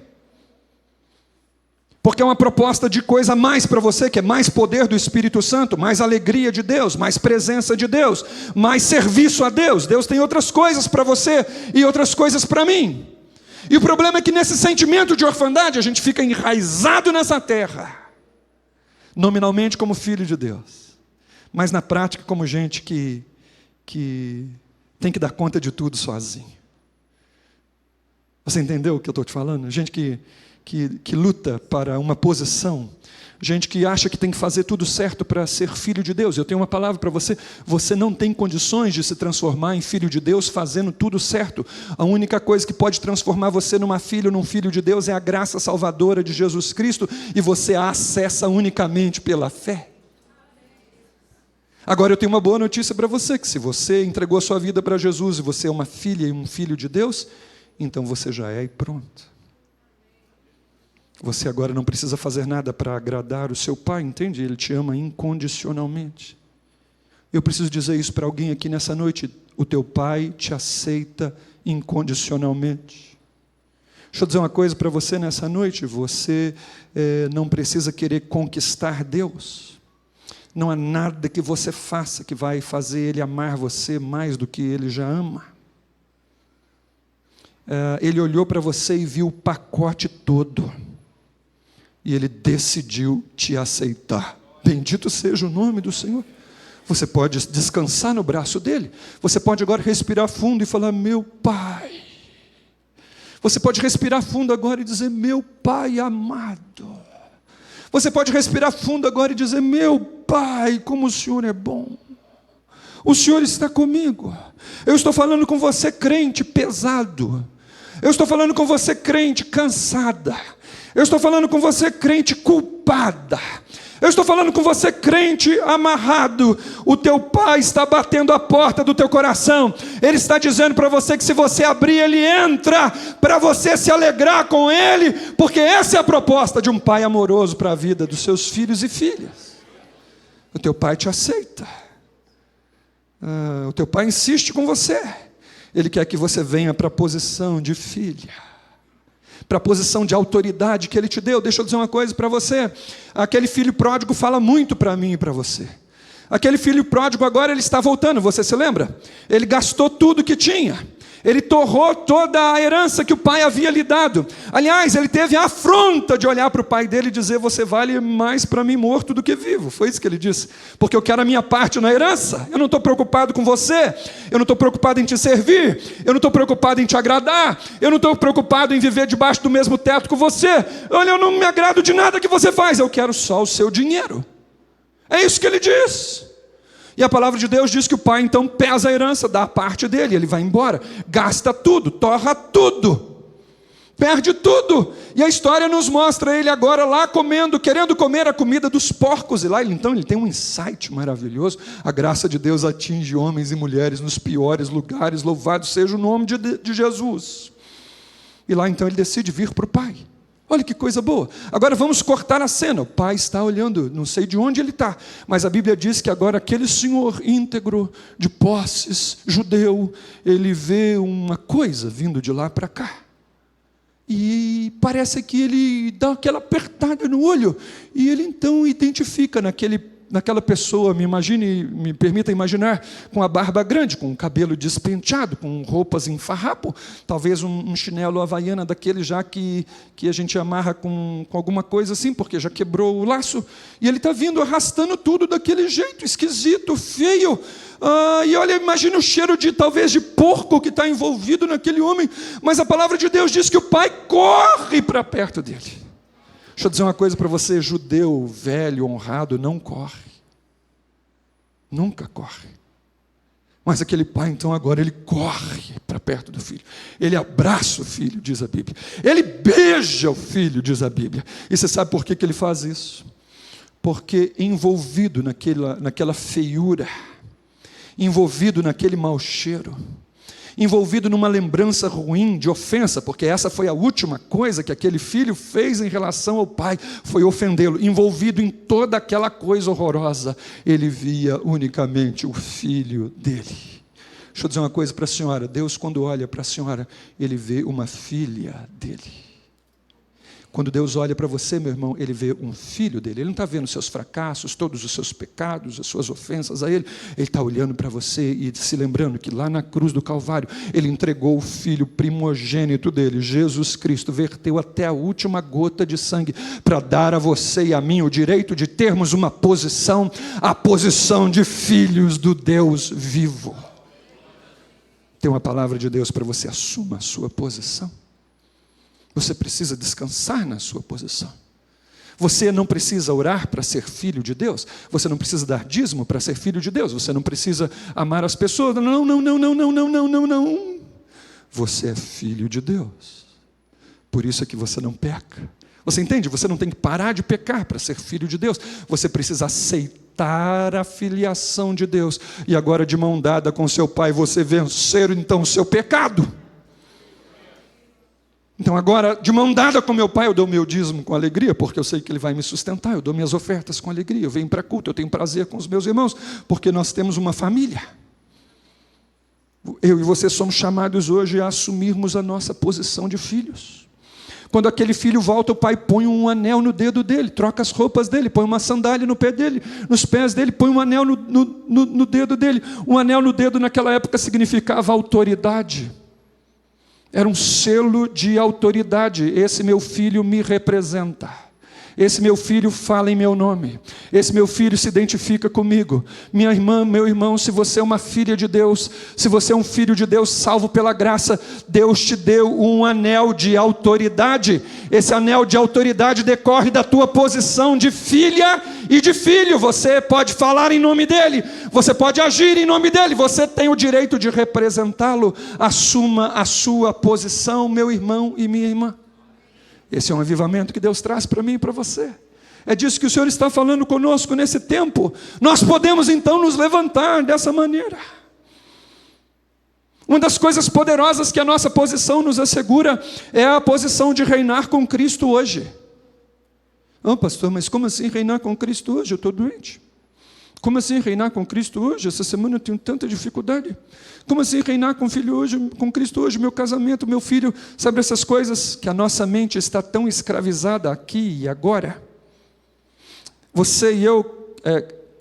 Porque é uma proposta de coisa a mais para você, que é mais poder do Espírito Santo, mais alegria de Deus, mais presença de Deus, mais serviço a Deus. Deus tem outras coisas para você e outras coisas para mim. E o problema é que nesse sentimento de orfandade a gente fica enraizado nessa terra, nominalmente como filho de Deus, mas na prática como gente que tem que dar conta de tudo sozinho. Você entendeu o que eu estou te falando? Gente que luta para uma posição, Gente que acha que tem que fazer tudo certo para ser filho de Deus. Eu tenho uma palavra para você: você não tem condições de se transformar em filho de Deus fazendo tudo certo. A única coisa que pode transformar você num filho de Deus é a graça salvadora de Jesus Cristo, e você a acessa unicamente pela fé. Agora eu tenho uma boa notícia para você, que se você entregou a sua vida para Jesus e você é uma filha e um filho de Deus, então você já é e pronto. Você agora não precisa fazer nada para agradar o seu pai, entende? Ele te ama incondicionalmente. Eu preciso dizer isso para alguém aqui nessa noite: o teu pai te aceita incondicionalmente. Deixa eu dizer uma coisa para você nessa noite: você não precisa querer conquistar Deus. Não há nada que você faça que vai fazer Ele amar você mais do que Ele já ama. Ele olhou para você e viu o pacote todo, e Ele decidiu te aceitar. Bendito seja o nome do Senhor. Você pode descansar no braço dEle. Você pode agora respirar fundo e falar: meu Pai. Você pode respirar fundo agora e dizer: meu Pai amado. Você pode respirar fundo agora e dizer: meu Pai, como o Senhor é bom. O Senhor está comigo. Eu estou falando com você, crente pesado. Eu estou falando com você, crente cansada. Eu estou falando com você, crente culpada. Eu estou falando com você, crente amarrado. O teu pai está batendo a porta do teu coração. Ele está dizendo para você que se você abrir, ele entra, para você se alegrar com ele, porque essa é a proposta de um pai amoroso para a vida dos seus filhos e filhas. O teu pai te aceita. O teu pai insiste com você. Ele quer que você venha para a posição de filha, para a posição de autoridade que Ele te deu. Deixa eu dizer uma coisa para você: aquele filho pródigo fala muito para mim e para você. Aquele filho pródigo agora ele está voltando, você se lembra? Ele gastou tudo que tinha. Ele torrou toda a herança que o pai havia lhe dado. Aliás, ele teve a afronta de olhar para o pai dele e dizer: você vale mais para mim morto do que vivo. Foi isso que ele disse: porque eu quero a minha parte na herança. Eu não estou preocupado com você. Eu não estou preocupado em te servir. Eu não estou preocupado em te agradar. Eu não estou preocupado em viver debaixo do mesmo teto com você. Olha, eu não me agrado de nada que você faz. Eu quero só o seu dinheiro. É isso que ele diz. E a palavra de Deus diz que o pai então pesa a herança, dá a parte dele, ele vai embora, gasta tudo, torra tudo, perde tudo. E a história nos mostra ele agora lá comendo, querendo comer a comida dos porcos. E lá então ele tem um insight maravilhoso: a graça de Deus atinge homens e mulheres nos piores lugares, louvado seja o nome de Jesus. E lá então ele decide vir para o pai. Olha que coisa boa. Agora vamos cortar a cena. O pai está olhando, não sei de onde ele está, mas a Bíblia diz que agora aquele senhor íntegro, de posses, judeu, ele vê uma coisa vindo de lá para cá. E parece que ele dá aquela apertada no olho, e ele então identifica naquela pessoa, me permita imaginar, com a barba grande, com o cabelo despenteado, com roupas em farrapo, talvez um chinelo havaiana daquele já que a gente amarra com alguma coisa assim, porque já quebrou o laço, e ele está vindo arrastando tudo daquele jeito, esquisito, feio, e olha, imagina o cheiro talvez de porco que está envolvido naquele homem, mas a palavra de Deus diz que o pai corre para perto dele. Deixa eu dizer uma coisa para você: judeu, velho, honrado, não corre. Nunca corre. Mas aquele pai, então, agora ele corre para perto do filho. Ele abraça o filho, diz a Bíblia. Ele beija o filho, diz a Bíblia. E você sabe por que ele faz isso? Porque envolvido naquela feiura, envolvido naquele mau cheiro, envolvido numa lembrança ruim de ofensa, porque essa foi a última coisa que aquele filho fez em relação ao pai, foi ofendê-lo. Envolvido em toda aquela coisa horrorosa, ele via unicamente o filho dele. Deixa eu dizer uma coisa para a senhora: Deus, quando olha para a senhora, Ele vê uma filha dele. Quando Deus olha para você, meu irmão, Ele vê um filho dele. Ele não está vendo os seus fracassos, todos os seus pecados, as suas ofensas a Ele. Ele está olhando para você e se lembrando que lá na cruz do Calvário, Ele entregou o Filho primogênito dele, Jesus Cristo, verteu até a última gota de sangue para dar a você e a mim o direito de termos uma posição, a posição de filhos do Deus vivo. Tem uma palavra de Deus para você: assuma a sua posição. Você precisa descansar na sua posição. Você não precisa orar para ser filho de Deus. Você não precisa dar dízimo para ser filho de Deus. Você não precisa amar as pessoas. Não, não, não, não, não, não, não, não, não. Você é filho de Deus. Por isso é que você não peca. Você entende? Você não tem que parar de pecar para ser filho de Deus. Você precisa aceitar a filiação de Deus. E agora, de mão dada com seu Pai, você vencer então o seu pecado. Então agora, de mão dada com meu Pai, eu dou meu dízimo com alegria, porque eu sei que Ele vai me sustentar. Eu dou minhas ofertas com alegria. Eu venho para culto, eu tenho prazer com os meus irmãos, porque nós temos uma família. Eu e você somos chamados hoje a assumirmos a nossa posição de filhos. Quando aquele filho volta, o pai põe um anel no dedo dele, troca as roupas dele, põe uma sandália no pé dele, nos pés dele, põe um anel no dedo dele. Um anel no dedo naquela época significava autoridade. Era um selo de autoridade. Esse meu filho me representa. Esse meu filho fala em meu nome. Esse meu filho se identifica comigo. Minha irmã, meu irmão, se você é uma filha de Deus, se você é um filho de Deus salvo pela graça, Deus te deu um anel de autoridade. Esse anel de autoridade decorre da tua posição de filha e de filho. Você pode falar em nome dele, você pode agir em nome dele, você tem o direito de representá-lo. Assuma a sua posição, meu irmão e minha irmã. Esse é um avivamento que Deus traz para mim e para você. É disso que o Senhor está falando conosco nesse tempo. Nós podemos então nos levantar dessa maneira. Uma das coisas poderosas que a nossa posição nos assegura é a posição de reinar com Cristo hoje. Pastor, mas como assim reinar com Cristo hoje? Eu estou doente. Como assim reinar com Cristo hoje? Essa semana eu tenho tanta dificuldade. Como assim reinar com Cristo hoje? Meu casamento, meu filho. Sabe essas coisas que a nossa mente está tão escravizada aqui e agora? Você e eu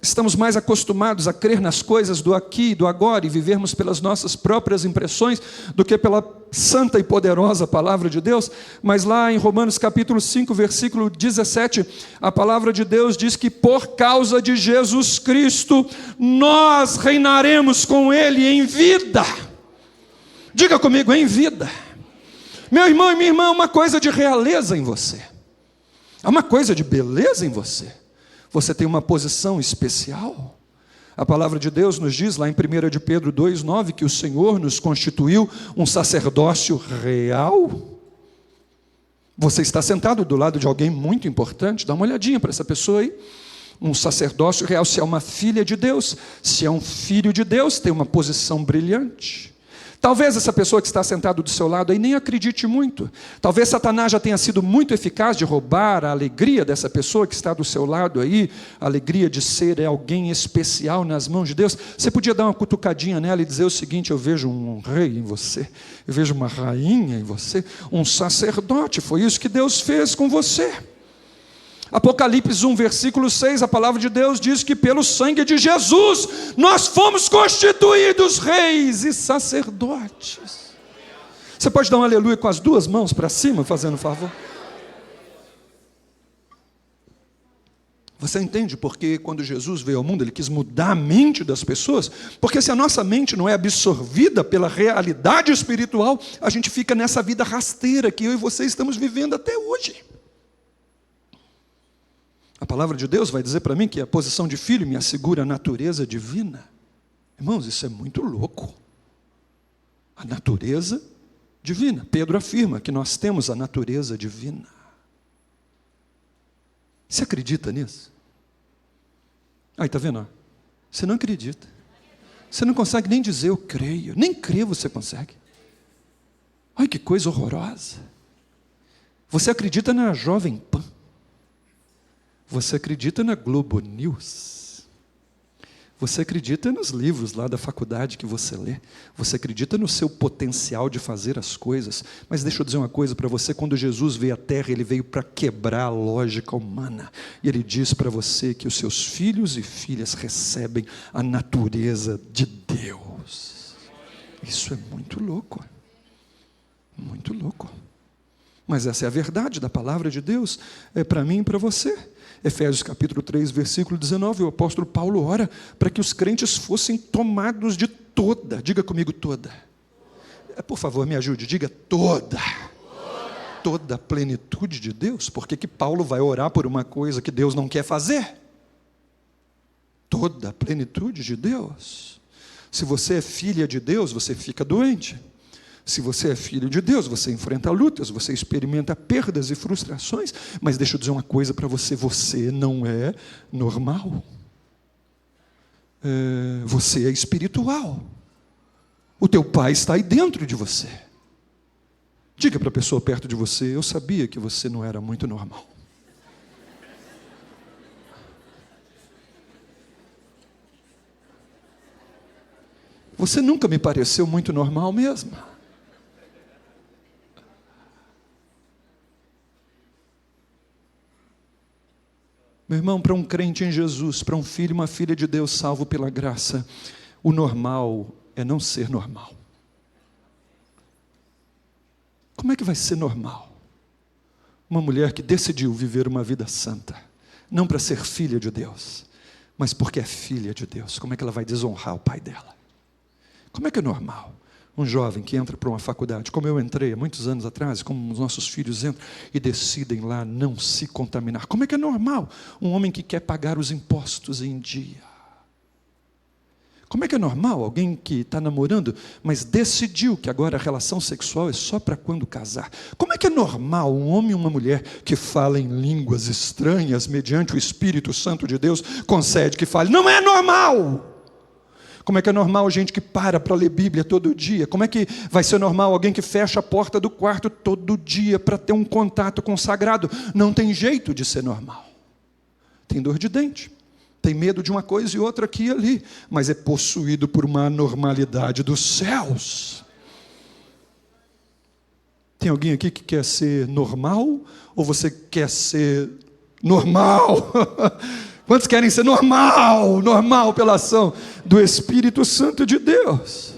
estamos mais acostumados a crer nas coisas do aqui e do agora e vivermos pelas nossas próprias impressões do que pela santa e poderosa palavra de Deus. Mas lá em Romanos capítulo 5, versículo 17, a palavra de Deus diz que por causa de Jesus Cristo, nós reinaremos com Ele em vida. Diga comigo, em vida. Meu irmão e minha irmã, há uma coisa de realeza em você. Há uma coisa de beleza em você. Você tem uma posição especial. A palavra de Deus nos diz lá em 1 de Pedro 2,9 que o Senhor nos constituiu um sacerdócio real. Você está sentado do lado de alguém muito importante, dá uma olhadinha para essa pessoa aí. Um sacerdócio real, se é uma filha de Deus, se é um filho de Deus, tem uma posição brilhante. Talvez essa pessoa que está sentada do seu lado aí nem acredite muito. Talvez Satanás já tenha sido muito eficaz de roubar a alegria dessa pessoa que está do seu lado aí, a alegria de ser alguém especial nas mãos de Deus. Você podia dar uma cutucadinha nela e dizer o seguinte: eu vejo um rei em você, eu vejo uma rainha em você, um sacerdote. Foi isso que Deus fez com você. Apocalipse 1, versículo 6, a palavra de Deus diz que pelo sangue de Jesus nós fomos constituídos reis e sacerdotes. Você pode dar um aleluia com as duas mãos para cima, fazendo favor? Você entende porque quando Jesus veio ao mundo, Ele quis mudar a mente das pessoas? Porque se a nossa mente não é absorvida pela realidade espiritual, a gente fica nessa vida rasteira que eu e você estamos vivendo até hoje. A palavra de Deus vai dizer para mim que a posição de filho me assegura a natureza divina. Irmãos, isso é muito louco. A natureza divina. Pedro afirma que nós temos a natureza divina. Você acredita nisso? Aí, está vendo? Você não acredita. Você não consegue nem dizer eu creio. Nem crer você consegue. Ai, que coisa horrorosa. Você acredita na Jovem Pan. Você acredita na Globo News? Você acredita nos livros lá da faculdade que você lê? Você acredita no seu potencial de fazer as coisas? Mas deixa eu dizer uma coisa para você: quando Jesus veio à Terra, Ele veio para quebrar a lógica humana. E Ele diz para você que os seus filhos e filhas recebem a natureza de Deus. Isso é muito louco. Muito louco. Mas essa é a verdade da palavra de Deus, é para mim e para você. Efésios capítulo 3, versículo 19, o apóstolo Paulo ora para que os crentes fossem tomados de toda, diga comigo toda. Por favor, me ajude, diga toda. toda a plenitude de Deus? Por que Paulo vai orar por uma coisa que Deus não quer fazer? Toda a plenitude de Deus. Se você é filha de Deus, você fica doente. Se você é filho de Deus, você enfrenta lutas, você experimenta perdas e frustrações. Mas deixa eu dizer uma coisa para você: você não é normal. Você é espiritual. O teu pai está aí dentro de você. Diga para a pessoa perto de você: eu sabia que você não era muito normal. Você nunca me pareceu muito normal mesmo. Meu irmão, para um crente em Jesus, para um filho e uma filha de Deus salvo pela graça, o normal é não ser normal. Como é que vai ser normal? Uma mulher que decidiu viver uma vida santa, não para ser filha de Deus, mas porque é filha de Deus. Como é que ela vai desonrar o pai dela? Como é que é normal? Um jovem que entra para uma faculdade, como eu entrei há muitos anos atrás, como os nossos filhos entram e decidem lá não se contaminar. Como é que é normal? Um homem que quer pagar os impostos em dia. Como é que é normal alguém que está namorando, mas decidiu que agora a relação sexual é só para quando casar? Como é que é normal um homem e uma mulher que falem línguas estranhas, mediante o Espírito Santo de Deus, concede que fale? Não é normal! Como é que é normal gente que para ler Bíblia todo dia? Como é que vai ser normal alguém que fecha a porta do quarto todo dia para ter um contato com o sagrado? Não tem jeito de ser normal. Tem dor de dente, tem medo de uma coisa e outra aqui e ali, mas é possuído por uma anormalidade dos céus. Tem alguém aqui que quer ser normal? Ou você quer ser normal? Quantos querem ser normal? Normal pela ação do Espírito Santo de Deus.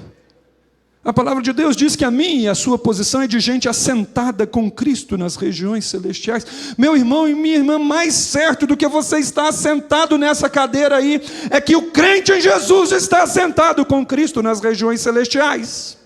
A palavra de Deus diz que a minha e a sua posição é de gente assentada com Cristo nas regiões celestiais. Meu irmão e minha irmã, mais certo do que você estar assentado nessa cadeira aí, é que o crente em Jesus está assentado com Cristo nas regiões celestiais.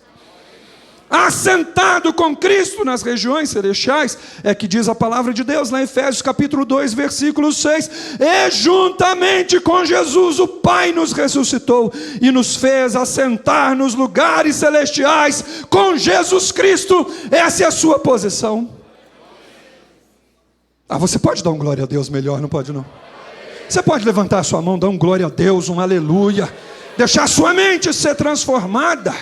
Assentado com Cristo nas regiões celestiais, é que diz a palavra de Deus lá em Efésios capítulo 2, versículo 6, e juntamente com Jesus o Pai nos ressuscitou e nos fez assentar nos lugares celestiais com Jesus Cristo. Essa é a sua posição. Você pode dar um glória a Deus melhor, não pode não? Você pode levantar a sua mão, dar um glória a Deus, um aleluia, deixar a sua mente ser transformada.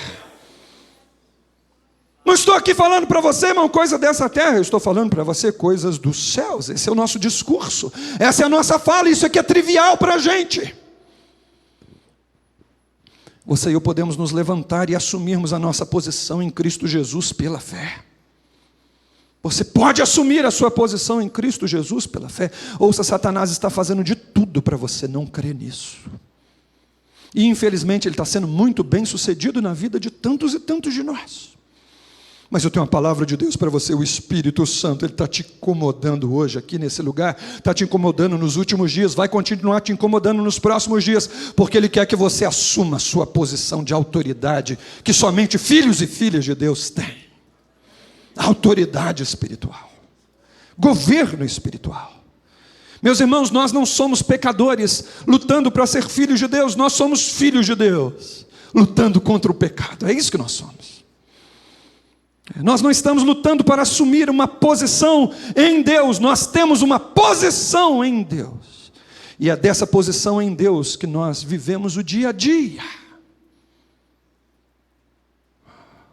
Não estou aqui falando para você, irmão, coisa dessa terra. Eu estou falando para você coisas dos céus. Esse é o nosso discurso. Essa é a nossa fala. Isso aqui é trivial para a gente. Você e eu podemos nos levantar e assumirmos a nossa posição em Cristo Jesus pela fé. Você pode assumir a sua posição em Cristo Jesus pela fé. Ouça, Satanás está fazendo de tudo para você não crer nisso. E infelizmente ele está sendo muito bem sucedido na vida de tantos e tantos de nós. Mas eu tenho uma palavra de Deus para você. O Espírito Santo, Ele está te incomodando hoje aqui nesse lugar, está te incomodando nos últimos dias, vai continuar te incomodando nos próximos dias, porque Ele quer que você assuma a sua posição de autoridade, que somente filhos e filhas de Deus têm. Autoridade espiritual, governo espiritual. Meus irmãos, nós não somos pecadores lutando para ser filhos de Deus, nós somos filhos de Deus lutando contra o pecado. É isso que nós somos. Nós não estamos lutando para assumir uma posição em Deus, nós temos uma posição em Deus, e é dessa posição em Deus que nós vivemos o dia a dia.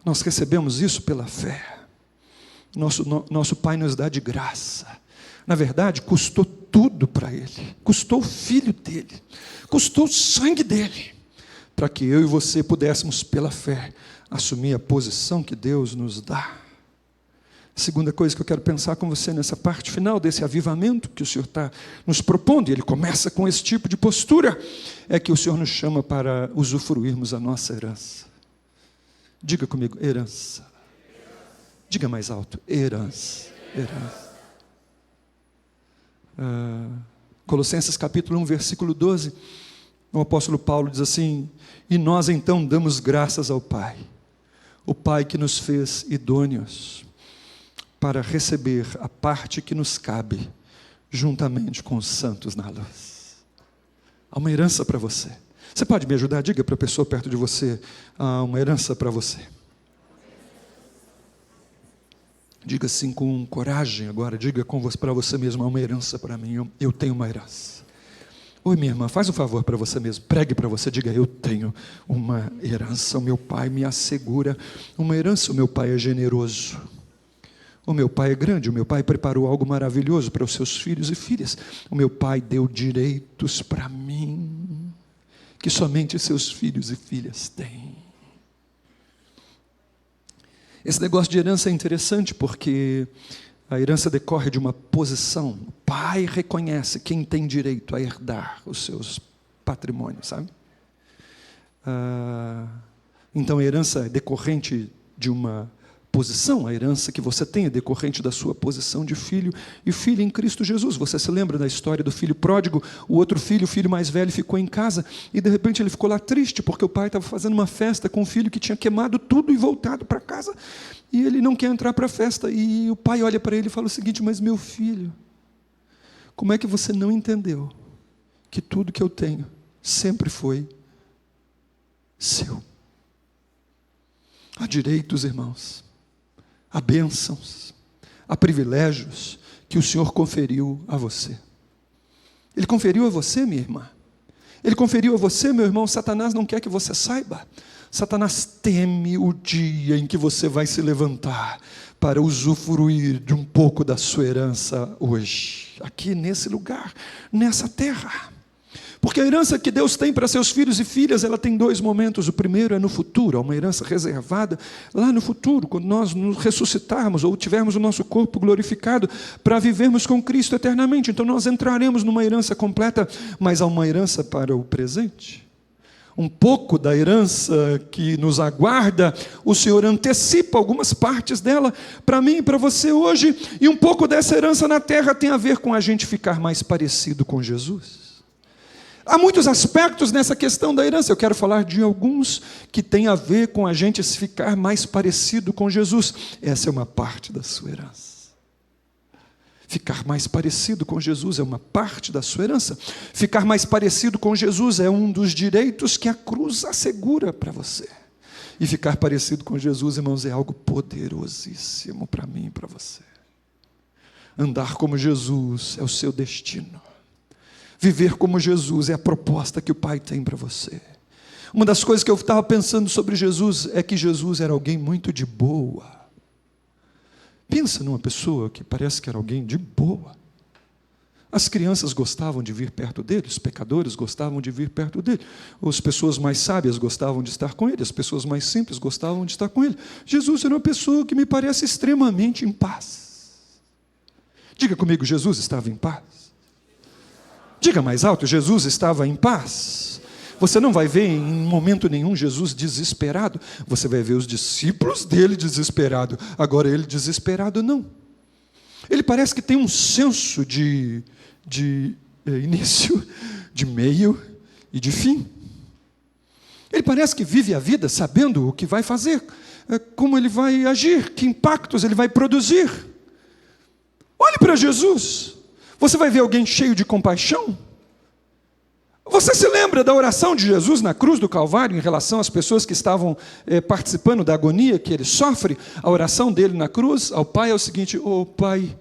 Nós recebemos isso pela fé. Nosso Pai nos dá de graça. Na verdade, custou tudo para Ele, custou o Filho dEle, custou o sangue dEle, para que eu e você pudéssemos pela fé assumir a posição que Deus nos dá. Segunda coisa que eu quero pensar com você nessa parte final desse avivamento que o Senhor está nos propondo, e Ele começa com esse tipo de postura, é que o Senhor nos chama para usufruirmos a nossa herança. Diga comigo, herança. Diga mais alto, herança. Herança. Colossenses capítulo 1, versículo 12, o apóstolo Paulo diz assim: e nós então damos graças ao Pai, o Pai que nos fez idôneos para receber a parte que nos cabe, juntamente com os santos na luz. Há uma herança para você. Você pode me ajudar? Diga para a pessoa perto de você: há uma herança para você. Diga assim com coragem agora, diga para você mesmo: há uma herança para mim, eu tenho uma herança. Oi, minha irmã, faz um favor para você mesmo, pregue para você, diga: eu tenho uma herança, o meu pai me assegura uma herança, o meu pai é generoso, o meu pai é grande, o meu pai preparou algo maravilhoso para os seus filhos e filhas, o meu pai deu direitos para mim, que somente seus filhos e filhas têm. Esse negócio de herança é interessante porque a herança decorre de uma posição. O pai reconhece quem tem direito a herdar os seus patrimônios, sabe? Então a herança é decorrente de uma posição, a herança que você tem é decorrente da sua posição de filho e filha em Cristo Jesus. Você se lembra da história do filho pródigo? O outro filho, o filho mais velho, ficou em casa e de repente ele ficou lá triste porque o pai estava fazendo uma festa com o filho que tinha queimado tudo e voltado para casa, e ele não quer entrar para a festa, e o pai olha para ele e fala o seguinte: mas meu filho, como é que você não entendeu que tudo que eu tenho sempre foi seu? Há direitos, irmãos, há bênçãos, há privilégios que o Senhor conferiu a você. Ele conferiu a você, minha irmã. Ele conferiu a você, meu irmão. Satanás não quer que você saiba. Satanás teme o dia em que você vai se levantar para usufruir de um pouco da sua herança hoje, aqui nesse lugar, nessa terra. Porque a herança que Deus tem para seus filhos e filhas, ela tem dois momentos. O primeiro é no futuro, há uma herança reservada lá no futuro, quando nós nos ressuscitarmos ou tivermos o nosso corpo glorificado para vivermos com Cristo eternamente. Então nós entraremos numa herança completa, mas há uma herança para o presente. Um pouco da herança que nos aguarda, o Senhor antecipa algumas partes dela para mim e para você hoje, e um pouco dessa herança na terra tem a ver com a gente ficar mais parecido com Jesus. Há muitos aspectos nessa questão da herança. Eu quero falar de alguns que têm a ver com a gente ficar mais parecido com Jesus. Essa é uma parte da sua herança. Ficar mais parecido com Jesus é uma parte da sua herança. Ficar mais parecido com Jesus é um dos direitos que a cruz assegura para você. E ficar parecido com Jesus, irmãos, é algo poderosíssimo para mim e para você. Andar como Jesus é o seu destino. Viver como Jesus é a proposta que o Pai tem para você. Uma das coisas que eu estava pensando sobre Jesus é que Jesus era alguém muito de boa. Pensa numa pessoa que parece que era alguém de boa. As crianças gostavam de vir perto dele, os pecadores gostavam de vir perto dele, as pessoas mais sábias gostavam de estar com ele, as pessoas mais simples gostavam de estar com ele. Jesus era uma pessoa que me parece extremamente em paz. Diga comigo: Jesus estava em paz. Diga mais alto: Jesus estava em paz. Você não vai ver em momento nenhum Jesus desesperado. Você vai ver os discípulos dele desesperados. Agora ele desesperado não. Ele parece que tem um senso de início, de meio e de fim. Ele parece que vive a vida sabendo o que vai fazer, como ele vai agir, que impactos ele vai produzir. Olhe para Jesus. Você vai ver alguém cheio de compaixão? Você se lembra da oração de Jesus na cruz do Calvário em relação às pessoas que estavam participando da agonia que ele sofre? A oração dele na cruz ao Pai é o seguinte: oh Pai,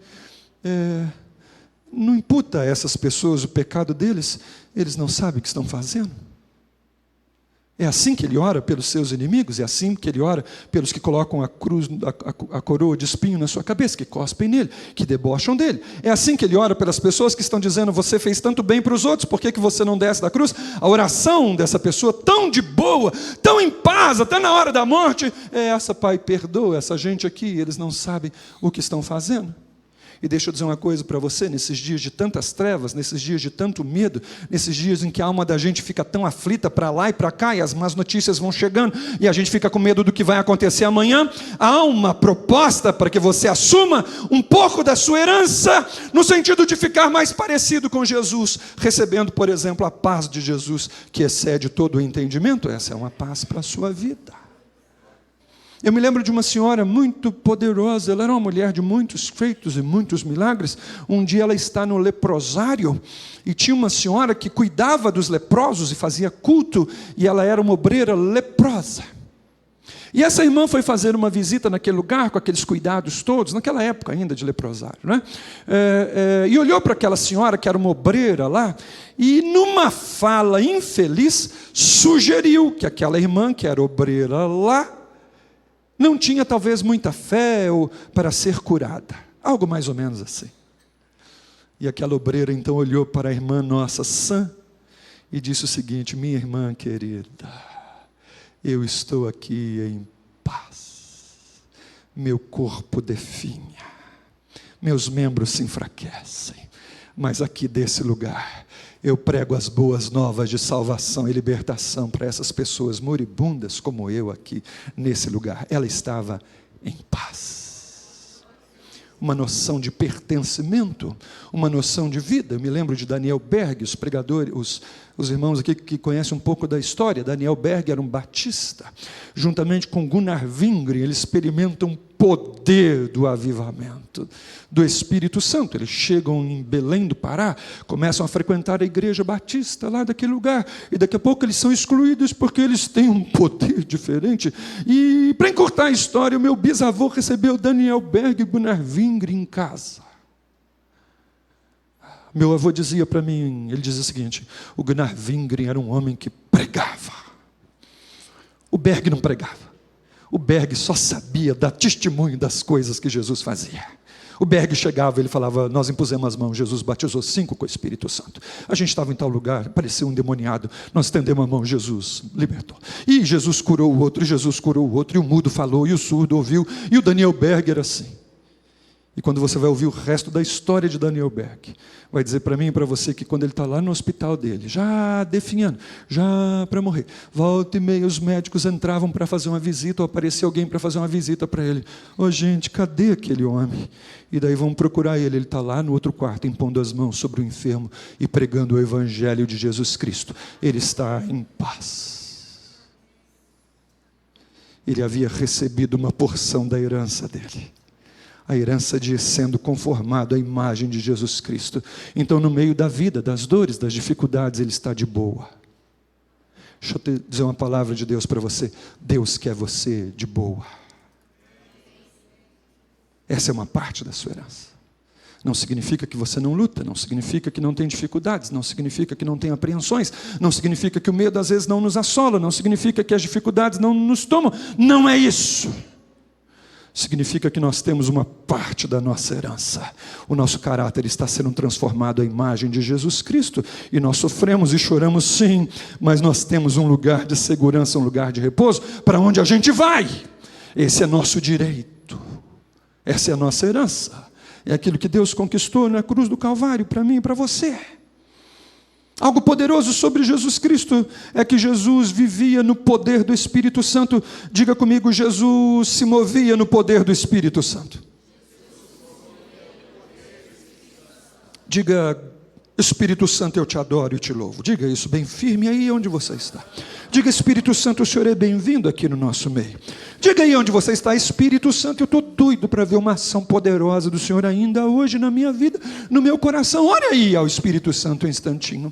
não imputa a essas pessoas o pecado deles, eles não sabem o que estão fazendo. É assim que ele ora pelos seus inimigos, é assim que ele ora pelos que colocam a cruz, a coroa de espinho na sua cabeça, que cospem nele, que debocham dele. É assim que ele ora pelas pessoas que estão dizendo: você fez tanto bem para os outros, por que você não desce da cruz? A oração dessa pessoa tão de boa, tão em paz, até na hora da morte, é essa: Pai, perdoa essa gente aqui, eles não sabem o que estão fazendo. E deixa eu dizer uma coisa para você: nesses dias de tantas trevas, nesses dias de tanto medo, nesses dias em que a alma da gente fica tão aflita para lá e para cá, e as más notícias vão chegando, e a gente fica com medo do que vai acontecer amanhã, há uma proposta para que você assuma um pouco da sua herança, no sentido de ficar mais parecido com Jesus, recebendo, por exemplo, a paz de Jesus, que excede todo o entendimento. Essa é uma paz para a sua vida. Eu me lembro de uma senhora muito poderosa, ela era uma mulher de muitos feitos e muitos milagres. Um dia ela está no leprosário, e tinha uma senhora que cuidava dos leprosos e fazia culto, e ela era uma obreira leprosa. E essa irmã foi fazer uma visita naquele lugar, com aqueles cuidados todos, naquela época ainda de leprosário, né? E olhou para aquela senhora, que era uma obreira lá, e numa fala infeliz, sugeriu que aquela irmã, que era obreira lá, não tinha talvez muita fé para ser curada. Algo mais ou menos assim. E aquela obreira então olhou para a irmã nossa sã e disse o seguinte: minha irmã querida, eu estou aqui em paz. Meu corpo definha, meus membros se enfraquecem, mas aqui desse lugar eu prego as boas novas de salvação e libertação para essas pessoas moribundas como eu aqui nesse lugar. Ela estava em paz. Uma noção de pertencimento, uma noção de vida. Eu me lembro de Daniel Berg, os pregadores, os irmãos aqui que conhecem um pouco da história. Daniel Berg era um batista. Juntamente com Gunnar Wingren, eles experimentam poder do avivamento, do Espírito Santo. Eles chegam em Belém do Pará, começam a frequentar a igreja batista lá daquele lugar, e daqui a pouco eles são excluídos porque eles têm um poder diferente. E para encurtar a história, o meu bisavô recebeu Daniel Berg e Gunnar Wingren em casa. Meu avô dizia para mim, ele dizia o seguinte: o Gunnar Wingren era um homem que pregava, o Berg não pregava. O Berg só sabia dar testemunho das coisas que Jesus fazia. O Berg chegava, ele falava: nós impusemos as mãos, Jesus batizou 5 com o Espírito Santo. A gente estava em tal lugar, parecia um endemoniado, nós estendemos a mão, Jesus libertou. E Jesus curou o outro, e Jesus curou o outro, e o mudo falou, e o surdo ouviu, e o Daniel Berg era assim. E quando você vai ouvir o resto da história de Daniel Berg, vai dizer para mim e para você que quando ele está lá no hospital dele, já definhando, já para morrer, volta e meia os médicos entravam para fazer uma visita, ou aparecia alguém para fazer uma visita para ele. Ô gente, cadê aquele homem? E daí vão procurar ele, ele está lá no outro quarto, impondo as mãos sobre o enfermo e pregando o Evangelho de Jesus Cristo. Ele está em paz. Ele havia recebido uma porção da herança dele. A herança de sendo conformado à imagem de Jesus Cristo. Então, no meio da vida, das dores, das dificuldades, ele está de boa. Deixa eu te dizer uma palavra de Deus para você. Deus quer você de boa. Essa é uma parte da sua herança. Não significa que você não luta, não significa que não tem dificuldades, não significa que não tem apreensões, não significa que o medo às vezes não nos assola, não significa que as dificuldades não nos tomam. Não é isso. Significa que nós temos uma parte da nossa herança. O nosso caráter está sendo transformado à imagem de Jesus Cristo. E nós sofremos e choramos sim, mas nós temos um lugar de segurança, um lugar de repouso, para onde a gente vai. Esse é nosso direito. Essa é a nossa herança. É aquilo que Deus conquistou na cruz do Calvário, para mim e para você. Algo poderoso sobre Jesus Cristo é que Jesus vivia no poder do Espírito Santo. Diga comigo: Jesus se movia no poder do Espírito Santo. Diga: Espírito Santo, eu te adoro e te louvo. Diga isso bem firme aí onde você está. Diga: Espírito Santo, o Senhor é bem-vindo aqui no nosso meio. Diga aí onde você está: Espírito Santo, eu estou doido para ver uma ação poderosa do Senhor ainda hoje na minha vida, no meu coração. Olha aí ao Espírito Santo um instantinho.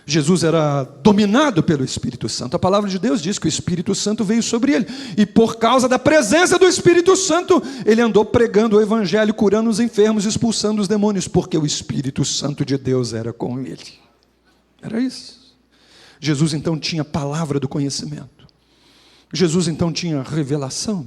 Jesus era dominado pelo Espírito Santo. A palavra de Deus diz que o Espírito Santo veio sobre ele. E por causa da presença do Espírito Santo, ele andou pregando o Evangelho, curando os enfermos, expulsando os demônios, porque o Espírito Santo de Deus era com ele. Era isso. Jesus então tinha a palavra do conhecimento. Jesus então tinha revelação.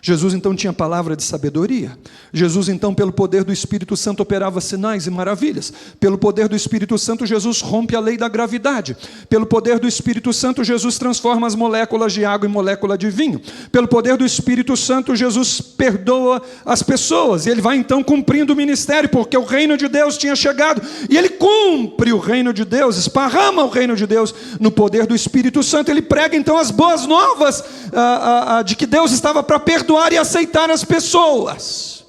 Jesus então tinha palavra de sabedoria. Jesus então, pelo poder do Espírito Santo, operava sinais e maravilhas. Pelo poder do Espírito Santo, Jesus rompe a lei da gravidade. Pelo poder do Espírito Santo, Jesus transforma as moléculas de água em molécula de vinho. Pelo poder do Espírito Santo, Jesus perdoa as pessoas. E ele vai então cumprindo o ministério, porque o reino de Deus tinha chegado. E ele cumpre o reino de Deus, esparrama o reino de Deus no poder do Espírito Santo. Ele prega então as boas novas de que Deus estava para perdoar e aceitar as pessoas,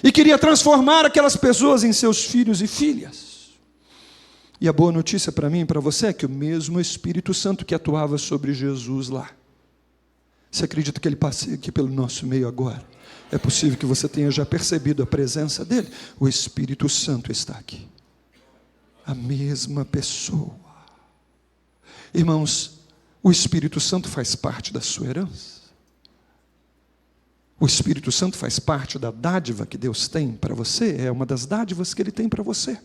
e queria transformar aquelas pessoas em seus filhos e filhas. E a boa notícia para mim e para você é que o mesmo Espírito Santo que atuava sobre Jesus lá, Você acredita que Ele passe aqui pelo nosso meio agora? É possível que você tenha já percebido a presença dEle. O Espírito Santo está aqui. A mesma pessoa. Irmãos, o Espírito Santo faz parte da sua herança. O Espírito Santo faz parte da dádiva que Deus tem para você. É uma das dádivas que Ele tem para você.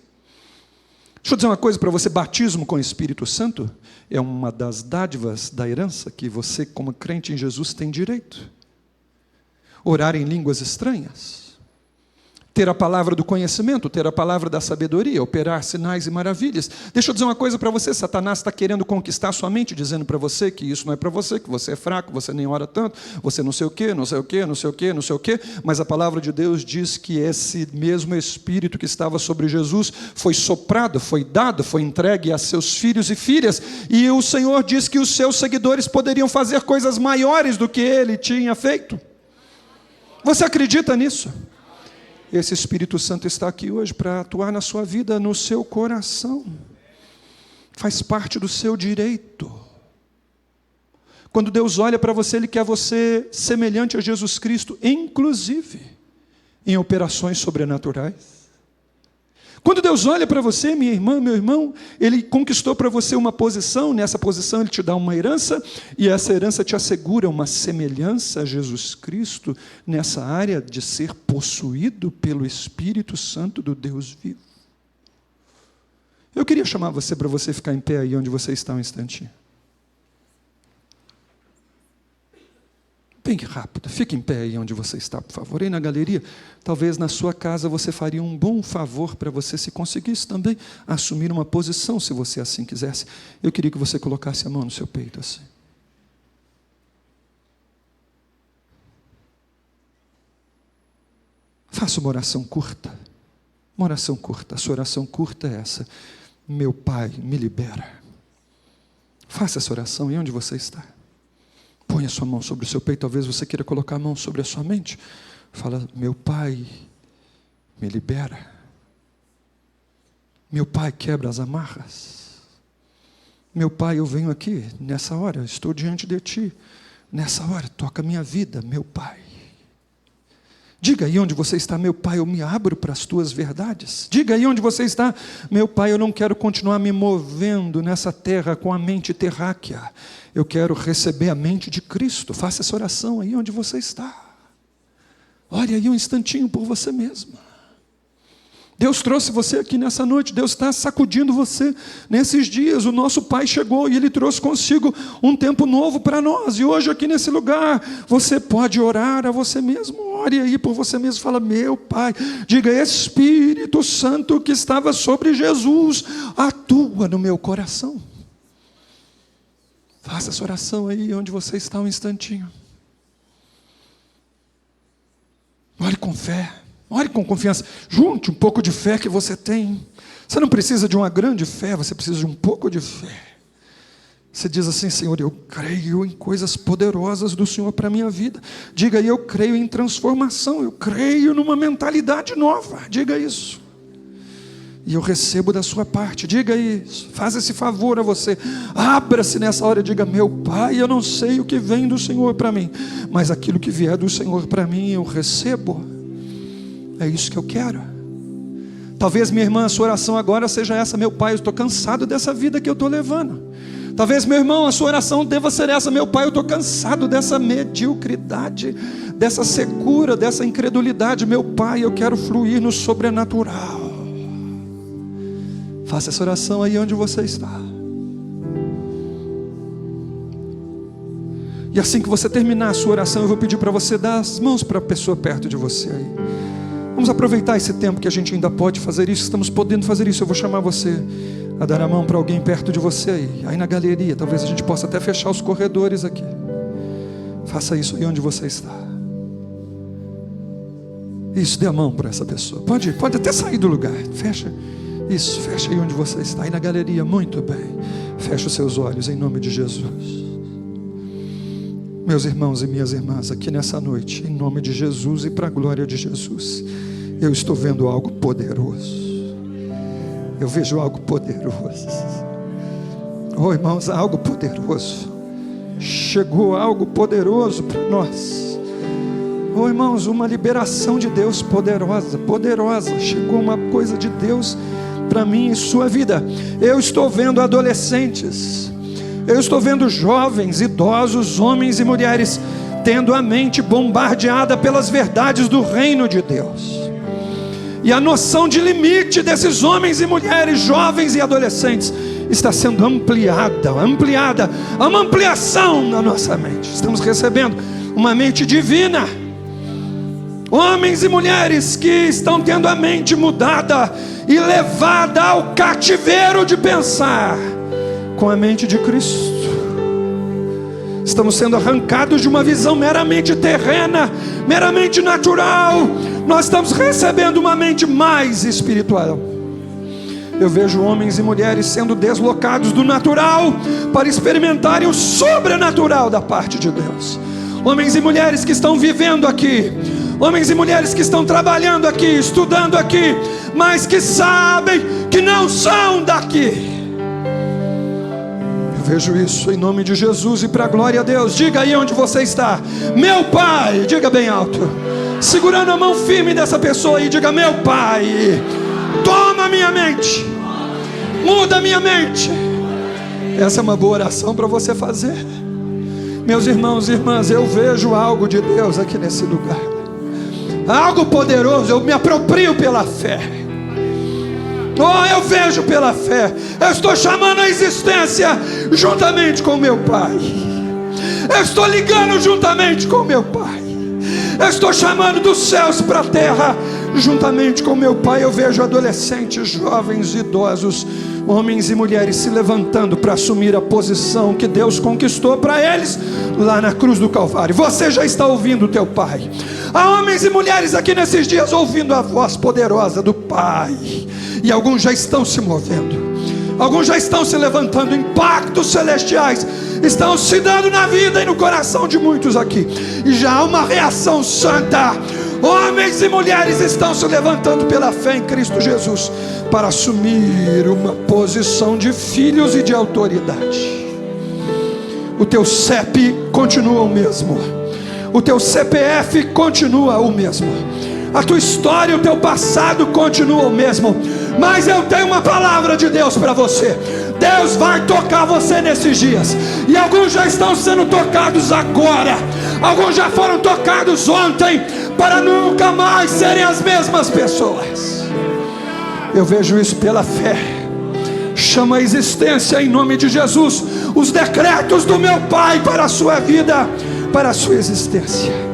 Deixa eu dizer uma coisa para você, batismo com o Espírito Santo é uma das dádivas da herança que você, como crente em Jesus, tem direito. Orar em línguas estranhas, ter a palavra do conhecimento, ter a palavra da sabedoria, operar sinais e maravilhas. Deixa eu dizer uma coisa para você, Satanás está querendo conquistar sua mente, dizendo para você que isso não é para você, que você é fraco, você nem ora tanto, você não sei o quê, não sei o quê, não sei o quê, não sei o quê, mas a palavra de Deus diz que esse mesmo Espírito que estava sobre Jesus foi soprado, foi dado, foi entregue a seus filhos e filhas, e o Senhor diz que os seus seguidores poderiam fazer coisas maiores do que Ele tinha feito. Você acredita nisso? Esse Espírito Santo está aqui hoje para atuar na sua vida, no seu coração. Faz parte do seu direito. Quando Deus olha para você, Ele quer você semelhante a Jesus Cristo, inclusive em operações sobrenaturais. Quando Deus olha para você, minha irmã, meu irmão, Ele conquistou para você uma posição, nessa posição Ele te dá uma herança, e essa herança te assegura uma semelhança a Jesus Cristo, nessa área de ser possuído pelo Espírito Santo do Deus vivo. Eu queria chamar você para você ficar em pé aí onde você está um instantinho. Bem rápido, fique em pé aí onde você está, por favor. Aí na galeria, talvez na sua casa você faria um bom favor para você, se conseguisse também assumir uma posição, se você assim quisesse. Eu queria que você colocasse a mão no seu peito assim. Faça uma oração curta. Uma oração curta. A sua oração curta é essa: meu Pai, me libera. Faça essa oração aí onde você está. Põe a sua mão sobre o seu peito, talvez você queira colocar a mão sobre a sua mente. Fala: meu Pai, me libera. Meu Pai, quebra as amarras. Meu Pai, eu venho aqui, nessa hora, estou diante de Ti. Nessa hora, toca a minha vida, meu Pai. Diga aí onde você está: meu Pai, eu me abro para as Tuas verdades. Diga aí onde você está: meu Pai, eu não quero continuar me movendo nessa terra com a mente terráquea. Eu quero receber a mente de Cristo. Faça essa oração aí onde você está. Ore aí um instantinho por você mesmo. Deus trouxe você aqui nessa noite, Deus está sacudindo você nesses dias. O nosso Pai chegou e Ele trouxe consigo um tempo novo para nós. E hoje aqui nesse lugar, você pode orar a você mesmo. Ore aí por você mesmo, fala: meu Pai, diga: Espírito Santo que estava sobre Jesus, atua no meu coração. Faça essa oração aí onde você está um instantinho. Ore com fé. Ore com confiança, junte um pouco de fé que você tem. Você não precisa de uma grande fé, você precisa de um pouco de fé. Você diz assim: Senhor, eu creio em coisas poderosas do Senhor para a minha vida. Diga aí: eu creio em transformação, eu creio numa mentalidade nova. Diga isso. E eu recebo da sua parte. Diga isso, faz esse favor a você. Abra-se nessa hora e diga: meu Pai, eu não sei o que vem do Senhor para mim, mas aquilo que vier do Senhor para mim, eu recebo. É isso que eu quero. Talvez, minha irmã, a sua oração agora seja essa: meu Pai, eu estou cansado dessa vida que eu estou levando. Talvez, meu irmão, a sua oração deva ser essa: meu Pai, eu estou cansado dessa mediocridade, dessa secura, dessa incredulidade. Meu Pai, eu quero fluir no sobrenatural. Faça essa oração aí onde você está. E assim que você terminar a sua oração, eu vou pedir para você dar as mãos para a pessoa perto de você aí. Vamos aproveitar esse tempo que a gente ainda pode fazer isso, estamos podendo fazer isso. Eu vou chamar você a dar a mão para alguém perto de você aí na galeria. Talvez a gente possa até fechar os corredores aqui. Faça isso aí onde você está. Isso, dê a mão para essa pessoa. Pode até sair do lugar. Fecha. Isso, fecha aí onde você está. Aí na galeria, muito bem. Fecha os seus olhos em nome de Jesus. Meus irmãos e minhas irmãs, aqui nessa noite, em nome de Jesus e para a glória de Jesus, eu estou vendo algo poderoso. Eu vejo algo poderoso. Oh, irmãos, algo poderoso. chegou algo poderoso para nós. Oh, irmãos, uma liberação de Deus poderosa, poderosa. Chegou uma coisa de Deus para mim e sua vida. Eu estou vendo adolescentes, eu estou vendo jovens, idosos, homens e mulheres tendo a mente bombardeada pelas verdades do reino de Deus. E a noção de limite desses homens e mulheres, jovens e adolescentes, está sendo ampliada. Há uma ampliação na nossa mente. Estamos recebendo uma mente divina. Homens e mulheres que estão tendo a mente mudada e levada ao cativeiro de pensar com a mente de Cristo. Estamos sendo arrancados de uma visão meramente terrena, meramente natural. Nós estamos recebendo uma mente mais espiritual. Eu vejo homens e mulheres sendo deslocados do natural para experimentarem o sobrenatural da parte de Deus. Homens e mulheres que estão vivendo aqui, homens e mulheres que estão trabalhando aqui, estudando aqui, mas que sabem que não são daqui. Eu vejo isso em nome de Jesus e para a glória a Deus. Diga aí onde você está: meu Pai, diga bem alto, segurando a mão firme dessa pessoa aí, diga: meu Pai, toma minha mente, muda minha mente. Essa é uma boa oração para você fazer. Meus irmãos e irmãs, eu vejo algo de Deus aqui nesse lugar, algo poderoso. Eu me aproprio pela fé. Oh, eu vejo pela fé. Eu estou chamando a existência juntamente com meu Pai. Eu estou ligando juntamente com meu Pai. Eu estou chamando dos céus para a terra juntamente com meu Pai. Eu vejo adolescentes, jovens, idosos, homens e mulheres se levantando para assumir a posição que Deus conquistou para eles lá na cruz do Calvário. Você já está ouvindo o teu Pai. Há homens e mulheres aqui nesses dias ouvindo a voz poderosa do Pai. E alguns já estão se movendo, alguns já estão se levantando. Impactos celestiais estão se dando na vida e no coração de muitos aqui. E já há uma reação santa. Homens e mulheres estão se levantando pela fé em Cristo Jesus para assumir uma posição de filhos e de autoridade. O teu CEP continua o mesmo, o teu CPF continua o mesmo, a tua história, o teu passado continua o mesmo. Mas eu tenho uma palavra de Deus para você. Deus vai tocar você nesses dias. E alguns já estão sendo tocados agora. Alguns já foram tocados ontem, para nunca mais serem as mesmas pessoas. Eu vejo isso pela fé. Chama a existência em nome de Jesus os decretos do meu Pai para a sua vida, para a sua existência.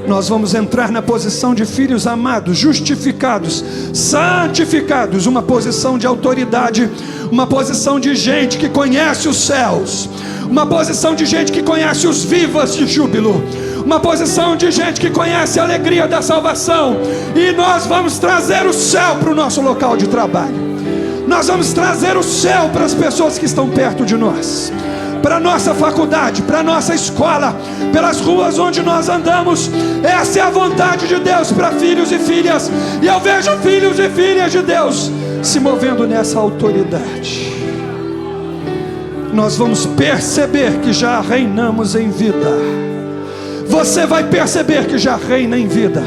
Nós vamos entrar na posição de filhos amados, justificados, santificados, uma posição de autoridade, uma posição de gente que conhece os céus, uma posição de gente que conhece os vivas de júbilo, uma posição de gente que conhece a alegria da salvação. E nós vamos trazer o céu para o nosso local de trabalho. Nós vamos trazer o céu para as pessoas que estão perto de nós, para a nossa faculdade, para a nossa escola, pelas ruas onde nós andamos. Essa é a vontade de Deus para filhos e filhas. E eu vejo filhos e filhas de Deus se movendo nessa autoridade. Nós vamos perceber que já reinamos em vida. Você vai perceber que já reina em vida.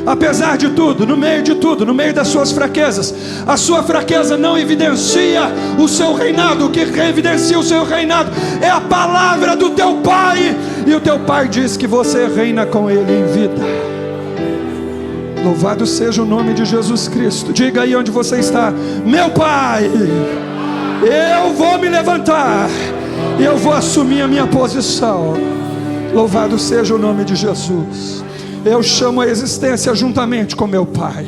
Apesar de tudo, no meio de tudo, no meio das suas fraquezas, a sua fraqueza não evidencia o seu reinado. O que evidencia o seu reinado é a palavra do teu Pai. E o teu Pai diz que você reina com Ele em vida. Louvado seja o nome de Jesus Cristo. Diga aí onde você está: meu Pai, eu vou me levantar, eu vou assumir a minha posição. Louvado seja o nome de Jesus. Eu chamo a existência juntamente com meu Pai.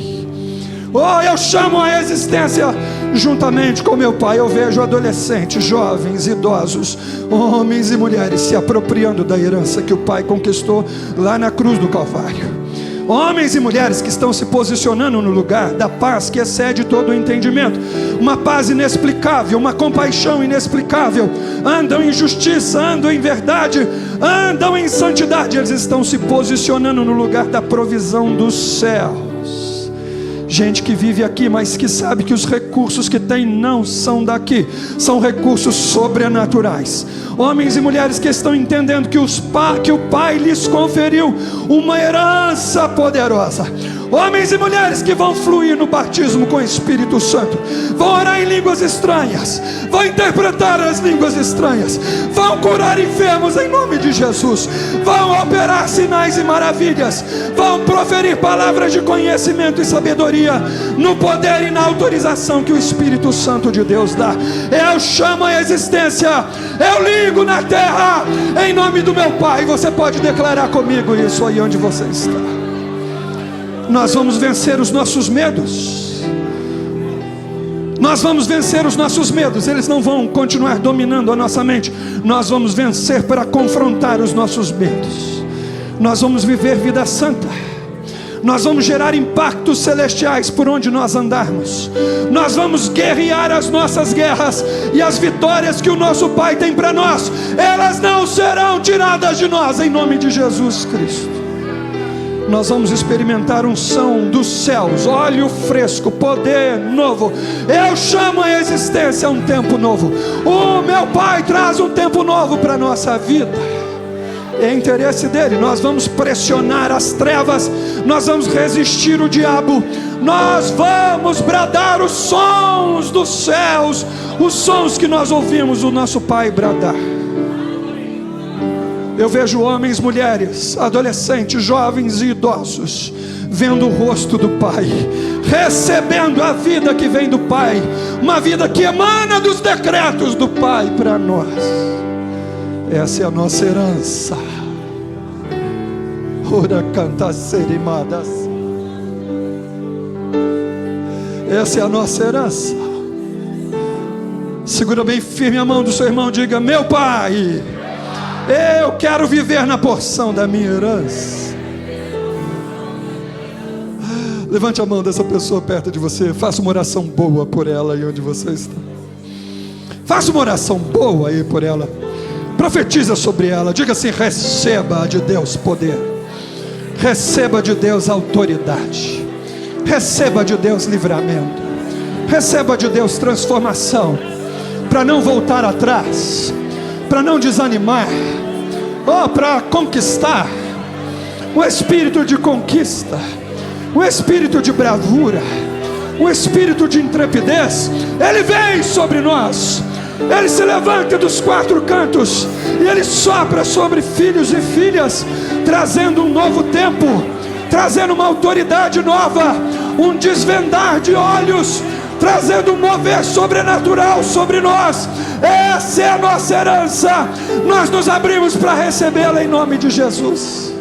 Oh, eu chamo a existência juntamente com meu Pai. Eu vejo adolescentes, jovens, idosos, homens e mulheres se apropriando da herança que o Pai conquistou lá na cruz do Calvário. Homens e mulheres que estão se posicionando no lugar da paz que excede todo o entendimento. Uma paz inexplicável, uma compaixão inexplicável. Andam em justiça, andam em verdade, andam em santidade. Eles estão se posicionando no lugar da provisão dos céus. Gente que vive aqui, mas que sabe que os recursos que tem não são daqui, são recursos sobrenaturais. Homens e mulheres que estão entendendo que o Pai lhes conferiu uma herança poderosa. Homens e mulheres que vão fluir no batismo com o Espírito Santo, vão orar em línguas estranhas, vão interpretar as línguas estranhas, vão curar enfermos em nome de Jesus, vão operar sinais e maravilhas, vão proferir palavras de conhecimento e sabedoria no poder e na autorização que o Espírito Santo de Deus dá. Eu chamo a existência, eu ligo na terra em nome do meu Pai. Você pode declarar comigo isso aí onde você está. Nós vamos vencer os nossos medos. Nós vamos vencer os nossos medos. Eles não vão continuar dominando a nossa mente. Nós vamos vencer para confrontar os nossos medos. Nós vamos viver vida santa. Nós vamos gerar impactos celestiais por onde nós andarmos. Nós vamos guerrear as nossas guerras. E as vitórias que o nosso Pai tem para nós, elas não serão tiradas de nós, em nome de Jesus Cristo. Nós vamos experimentar unção dos céus, óleo fresco, poder novo. Eu chamo a existência um tempo novo. O meu Pai traz um tempo novo para a nossa vida. É interesse dele. Nós vamos pressionar as trevas, nós vamos resistir o diabo, nós vamos bradar os sons dos céus, os sons que nós ouvimos o nosso Pai bradar. Eu vejo homens, mulheres, adolescentes, jovens e idosos vendo o rosto do Pai, recebendo a vida que vem do Pai, uma vida que emana dos decretos do Pai para nós. Essa é a nossa herança. Ora canta serimadas. Essa é a nossa herança. Segura bem firme a mão do seu irmão, diga: meu Pai, eu quero viver na porção da minha herança. Levante a mão dessa pessoa perto de você. Faça uma oração boa por ela aí onde você está. Faça uma oração boa aí por ela. Profetiza sobre ela. Diga assim: receba de Deus poder, receba de Deus autoridade, receba de Deus livramento, receba de Deus transformação, para não voltar atrás, para não desanimar, para conquistar. Um espírito de conquista, um espírito de bravura, um espírito de intrepidez, ele vem sobre nós. Ele se levanta dos quatro cantos e ele sopra sobre filhos e filhas, trazendo um novo tempo, trazendo uma autoridade nova, um desvendar de olhos, trazendo um mover sobrenatural sobre nós. Essa é a nossa herança. Nós nos abrimos para recebê-la em nome de Jesus.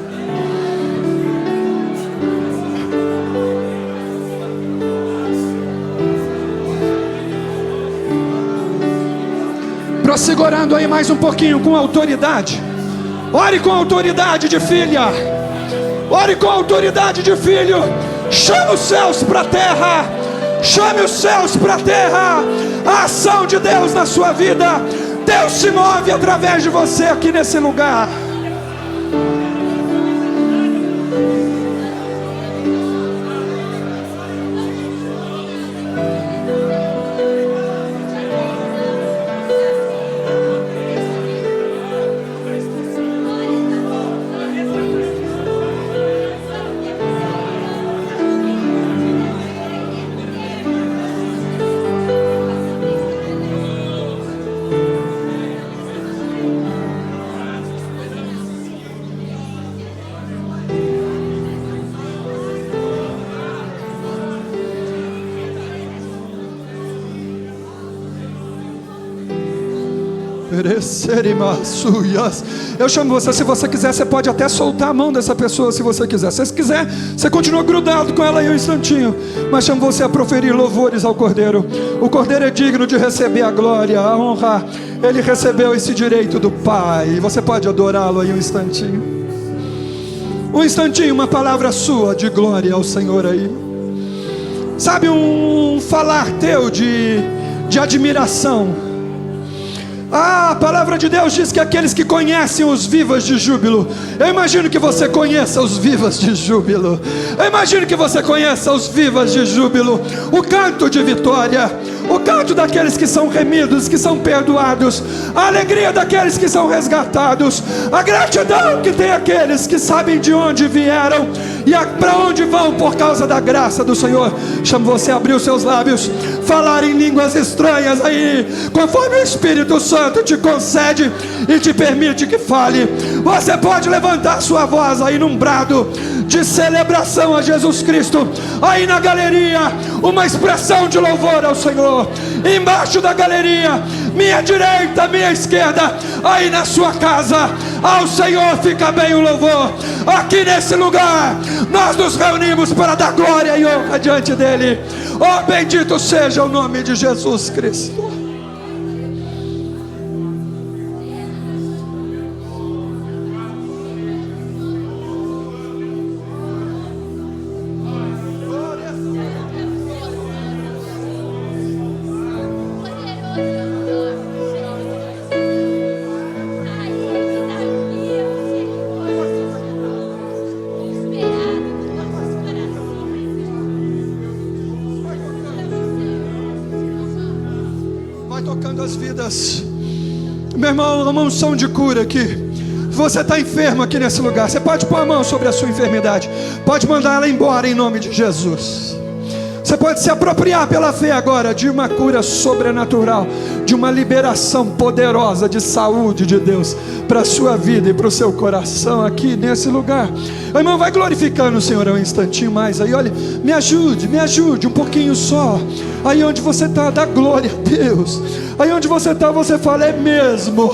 Prosseguindo aí mais um pouquinho com autoridade. Ore com autoridade de filha, ore com autoridade de filho. Chame os céus para a terra, chame os céus para a terra. A ação de Deus na sua vida, Deus se move através de você aqui nesse lugar. Eu chamo você. Se você quiser, você pode até soltar a mão dessa pessoa, se você quiser. Se você quiser, você continua grudado com ela aí um instantinho, mas chamo você a proferir louvores ao Cordeiro. O Cordeiro é digno de receber a glória, a honra. Ele recebeu esse direito do Pai. Você pode adorá-lo aí um instantinho. Um instantinho, uma palavra sua de glória ao Senhor aí. Sabe, um falar teu de admiração. A palavra de Deus diz que aqueles que conhecem os vivas de júbilo, eu imagino que você conheça os vivas de júbilo, eu imagino que você conheça os vivas de júbilo, o canto de vitória, o canto daqueles que são remidos, que são perdoados, a alegria daqueles que são resgatados, a gratidão que tem aqueles que sabem de onde vieram e para onde vão por causa da graça do Senhor. Chamo você a abrir os seus lábios, falar em línguas estranhas aí, conforme o Espírito Santo te concede e te permite que fale. Você pode levantar sua voz aí num brado de celebração a Jesus Cristo, aí na galeria, uma expressão de louvor ao Senhor. Embaixo da galeria, minha direita, minha esquerda, aí na sua casa, ao Senhor fica bem o louvor. Aqui nesse lugar, nós nos reunimos para dar glória e honra diante dele. Oh, bendito seja o nome de Jesus Cristo. Tocando as vidas, meu irmão, uma unção de cura aqui. Você está enfermo aqui nesse lugar, você pode pôr a mão sobre a sua enfermidade, pode mandar ela embora em nome de Jesus. Você pode se apropriar pela fé agora de uma cura sobrenatural, de uma liberação poderosa de saúde de Deus para a sua vida e para o seu coração aqui nesse lugar. Irmão, vai glorificando o Senhor um instantinho mais aí, olha, me ajude um pouquinho só. Aí onde você está, dá glória a Deus. Aí onde você está, você fala, é mesmo,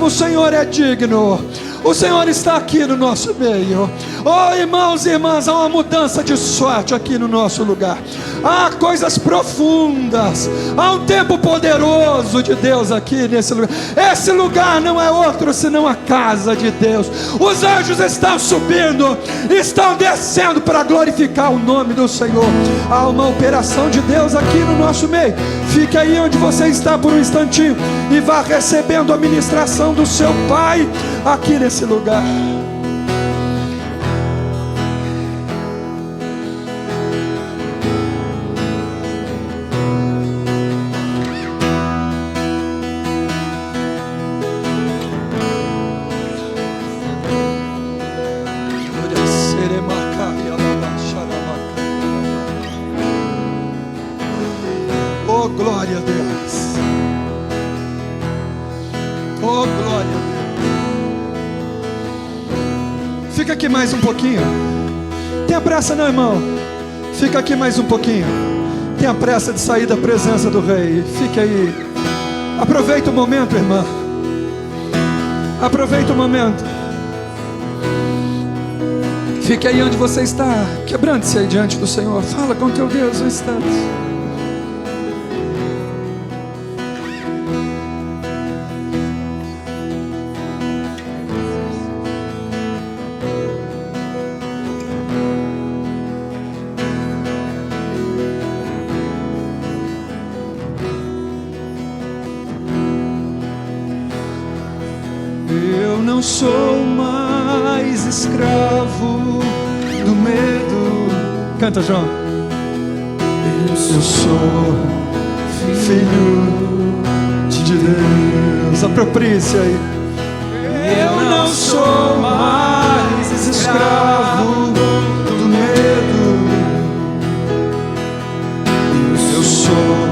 o Senhor é digno, o Senhor está aqui no nosso meio. Oh, irmãos e irmãs, há uma mudança de sorte aqui no nosso lugar. Há coisas profundas, há um tempo poderoso de Deus aqui nesse lugar. Esse lugar não é outro senão a casa de Deus. Os anjos estão subindo, estão descendo para glorificar o nome do Senhor. Há uma operação de Deus aqui no nosso meio. Fique aí onde você está por um instantinho e vá recebendo a ministração do seu Pai aqui nesse lugar. Oh, glória a Deus. Oh, glória a Deus. Fica aqui mais um pouquinho. Tenha pressa não, irmão. Fica aqui mais um pouquinho. Tenha pressa de sair da presença do Rei. Fique aí. Aproveita o momento, irmã. Aproveita o momento. Fique aí onde você está. Quebrante-se aí diante do Senhor. Fala com teu Deus um instante. Eu não sou mais escravo do medo. Canta, João. Eu sou filho de Deus. Aproprie-se aí. Eu não sou mais escravo do medo. Eu sou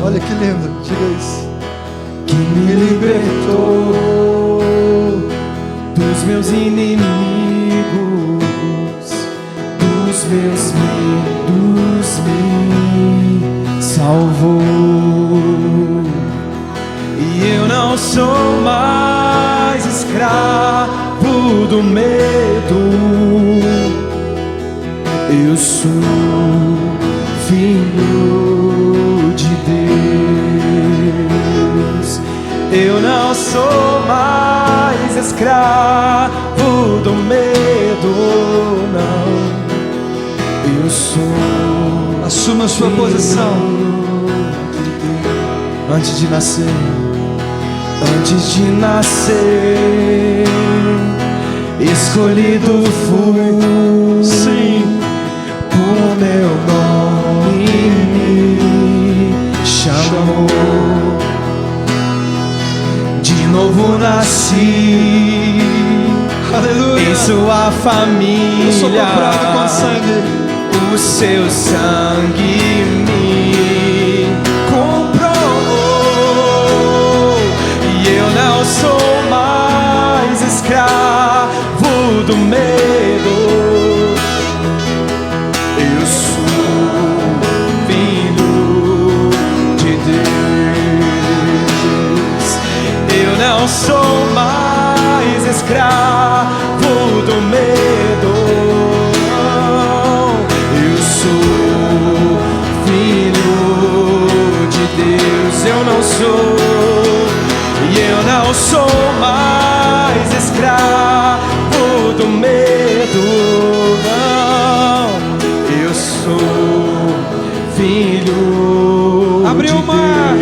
olha que lindo, diga isso. Que me libertou dos meus inimigos, dos meus medos, me não sou mais escravo do medo. Eu sou filho de Deus. Eu não sou mais escravo do medo, não. Eu sou. Assuma a sua posição. Antes de nascer, escolhido fui. Sim. O meu nome me chamou. De novo nasci. Aleluia. Em sua família. Eu sou comprado com sangue. O seu sangue me comprou. E eu não sou mais escravo do medo. Eu sou filho de Deus. Eu não sou mais escravo do medo. Eu sou filho de Deus. Eu não sou, e eu não sou mais escravo do medo. Não, eu sou filho. Abriu o mar.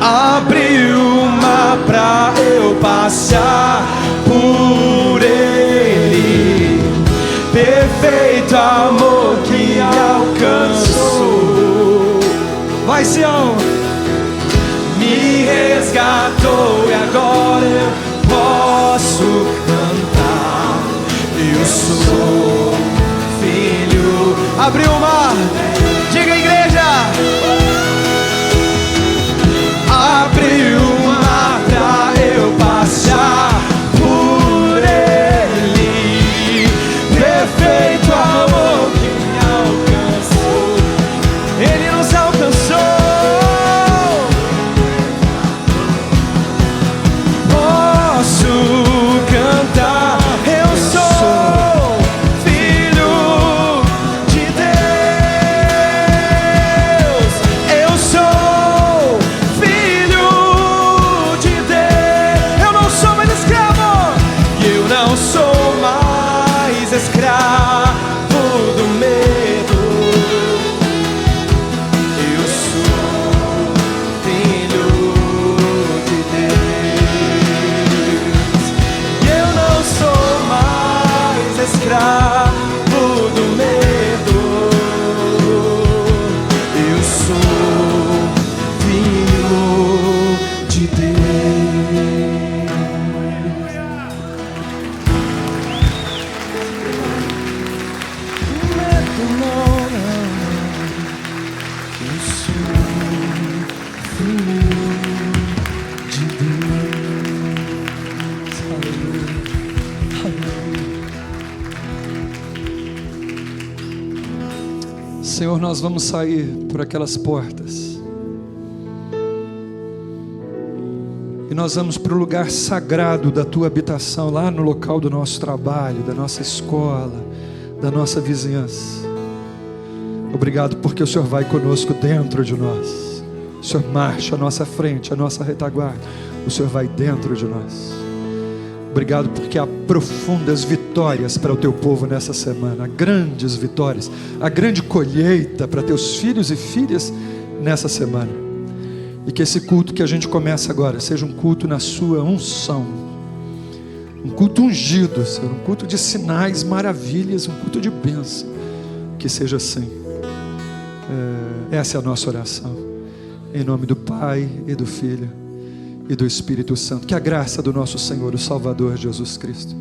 Abriu o mar pra eu passar por ele. Perfeito amor que alcançou. Vai, Sião. Me resgatou e agora eu posso cantar. Eu sou filho. Abriu o mar. Diga, igreja. Abriu o mar pra eu passar por ele. Perfeito amor que me alcançou. Ele nos alcançou. Posso cantar. Eu sou filho de Deus. Eu sou filho de Deus. Eu não sou mais escravo. Eu não sou mais escravo do medo. Eu sou filho de Deus. Eu não sou mais escravo do medo. Eu sou filho de Deus. Medo não, eu sou filho de Deus. Aleluia. Senhor, nós vamos sair por aquelas portas. E nós vamos para o lugar sagrado da tua habitação, lá no local do nosso trabalho, da nossa escola, da nossa vizinhança. Obrigado porque o Senhor vai conosco dentro de nós. O Senhor marcha à nossa frente, à nossa retaguarda. O Senhor vai dentro de nós. Obrigado porque há profundas vitórias para o teu povo nessa semana. Grandes vitórias. A grande colheita para teus filhos e filhas nessa semana. E que esse culto que a gente começa agora seja um culto na sua unção. Um culto ungido, Senhor. Um culto de sinais, maravilhas. Um culto de bênção. Que seja assim. Essa é a nossa oração. Em nome do Pai e do Filho e do Espírito Santo. Que a graça do nosso Senhor, o Salvador Jesus Cristo,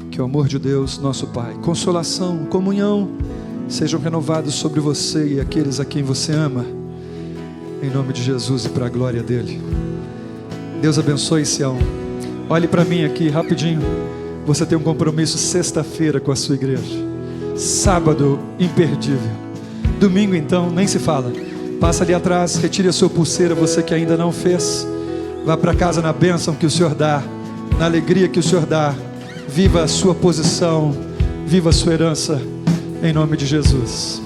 que o amor de Deus, nosso Pai, consolação, comunhão, sejam renovados sobre você e aqueles a quem você ama, em nome de Jesus e para a glória dele. Deus abençoe Sião. Olhe para mim aqui rapidinho. Você tem um compromisso sexta-feira com a sua igreja. Sábado imperdível. Domingo então nem se fala. Passa ali atrás, retire a sua pulseira, você que ainda não fez. Vá para casa na bênção que o Senhor dá, na alegria que o Senhor dá. Viva a sua posição, viva a sua herança, em nome de Jesus.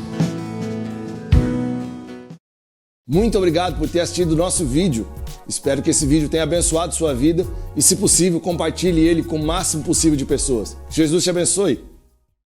Muito obrigado por ter assistido o nosso vídeo. Espero que esse vídeo tenha abençoado sua vida e, se possível, compartilhe ele com o máximo possível de pessoas. Jesus te abençoe.